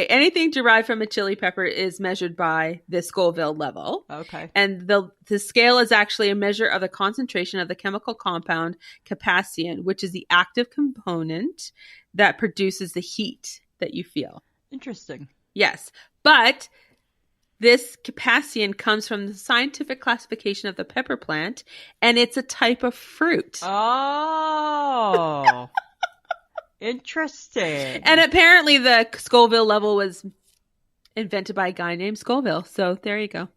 Anything derived from a chili pepper is measured by the Scoville level. Okay. And the scale is actually a measure of the concentration of the chemical compound capsaicin, which is the active component that produces the heat that you feel. Interesting. Yes. But this capsaicin comes from the scientific classification of the pepper plant, and it's a type of fruit. Oh. Interesting. And apparently the Scoville level was invented by a guy named Scoville. So there you go.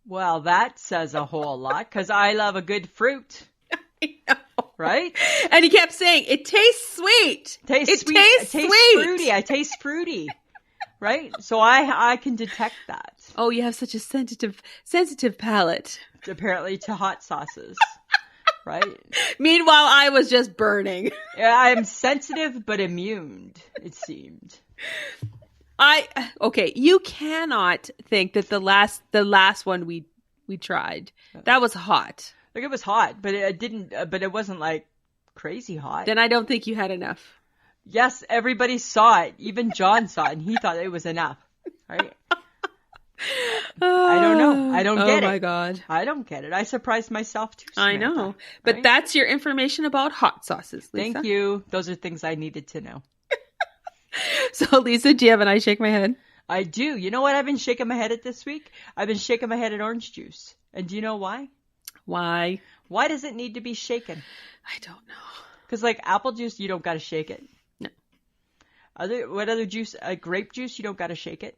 Well, that says a whole lot because I love a good fruit. I know. Right? And he kept saying, it tastes sweet. Tastes sweet. Tastes fruity. I taste fruity. Right? So I can detect that. Oh, you have such a sensitive palate. Apparently to hot sauces. Right? Meanwhile, I was just burning. Yeah, I'm sensitive but immune, it seemed. Okay, you cannot think that the last one we tried, that was hot. Like it was hot, but it wasn't like crazy hot. Then I don't think you had enough. Yes, everybody saw it. Even John saw it and he thought it was enough. Right? I don't know. I don't get it. Oh my God. I don't get it. I surprised myself too. Samantha, I know. But right? That's your information about hot sauces, Lisa. Thank you. Those are things I needed to know. So, Lisa, do you have an I shake my head? I do. You know what I've been shaking my head at this week? I've been shaking my head at orange juice. And do you know why? Why? Why does it need to be shaken? I don't know. Because like apple juice, you don't got to shake it. No. What other juice? Grape juice, you don't got to shake it.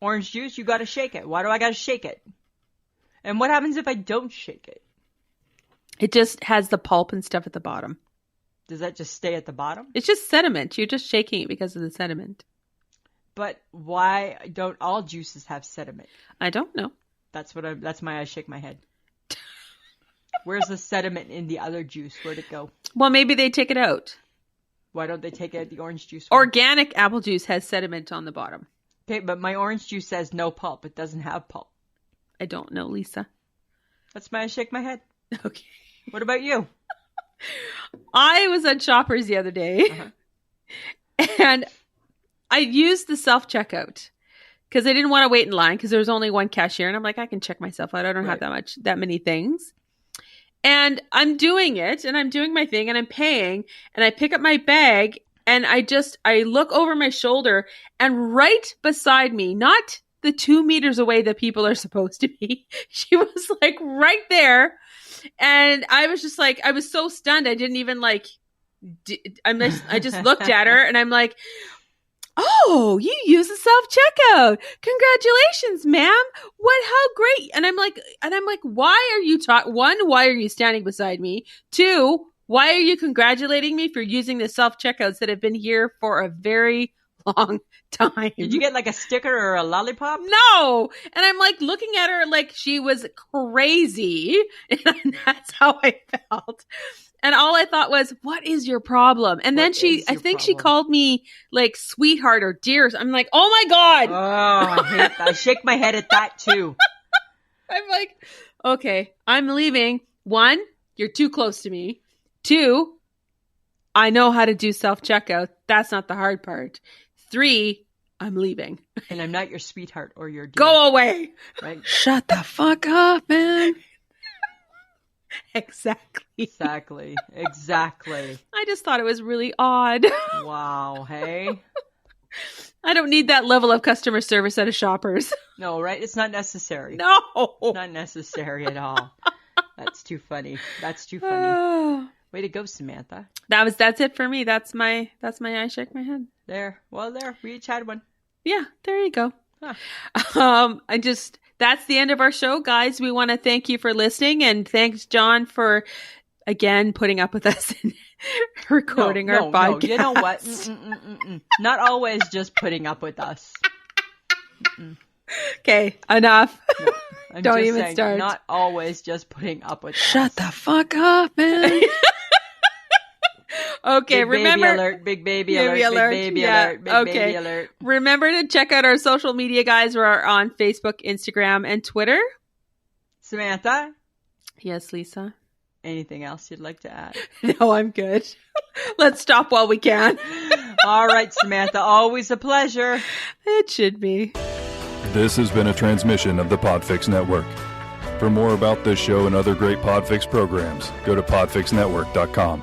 Orange juice, you got to shake it. Why do I got to shake it? And what happens if I don't shake it? It just has the pulp and stuff at the bottom. Does that just stay at the bottom? It's just sediment. You're just shaking it because of the sediment. But why don't all juices have sediment? I don't know. That's my I shake my head. Where's the sediment in the other juice? Where'd it go? Well, maybe they take it out. Why don't they take out the orange juice one? Organic apple juice has sediment on the bottom. Okay, but my orange juice says no pulp. It doesn't have pulp. I don't know, Lisa. That's my I shake my head. Okay. What about you? I was at Shoppers the other day, and I used the self-checkout because I didn't want to wait in line because there was only one cashier, and I'm like, I can check myself out. I don't have that many things. And I'm doing it, and I'm doing my thing, and I'm paying, and I pick up my bag, and I look over my shoulder, and right beside me, not the 2 meters away that people are supposed to be, she was like right there. And I was just like, I was so stunned. I didn't even like, I just looked at her and I'm like, oh, you use the self-checkout. Congratulations, ma'am. How great. And I'm like, why are you why are you standing beside me? 2, why are you congratulating me for using the self-checkouts that have been here for a very long time? Did you get like a sticker or a lollipop? No. And I'm like looking at her like she was crazy. And that's how I felt. And all I thought was, what is your problem? And then she called me like sweetheart or dear. I'm like, oh my God. Oh, I hate that. I shake my head at that too. I'm like, okay, I'm leaving. 1, you're too close to me. 2, I know how to do self-checkout. That's not the hard part. 3, I'm leaving. And I'm not your sweetheart or your dear. Go away. Right? Shut the fuck up, man. Exactly. I just thought it was really odd. Wow, hey? I don't need that level of customer service at a Shoppers. No, right? It's not necessary. No. It's not necessary at all. too funny. That's too funny. Way to go, Samantha. That's it for me. That's my I shake my head. There. Well, there. We each had one. Yeah, there you go. Huh. That's the end of our show, guys. We want to thank you for listening, and thanks, John, for again putting up with us and recording our podcast. No, you know what? Not always just putting up with us. Okay, enough. No, Don't even saying, start. Not always just putting up with us. Shut the fuck up, man. Okay, remember. Big baby alert, big baby alert, big baby alert. Remember to check out our social media, guys. We're on Facebook, Instagram, and Twitter. Samantha? Yes, Lisa? Anything else you'd like to add? No, I'm good. Let's stop while we can. All right, Samantha. Always a pleasure. It should be. This has been a transmission of the Podfix Network. For more about this show and other great Podfix programs, go to podfixnetwork.com.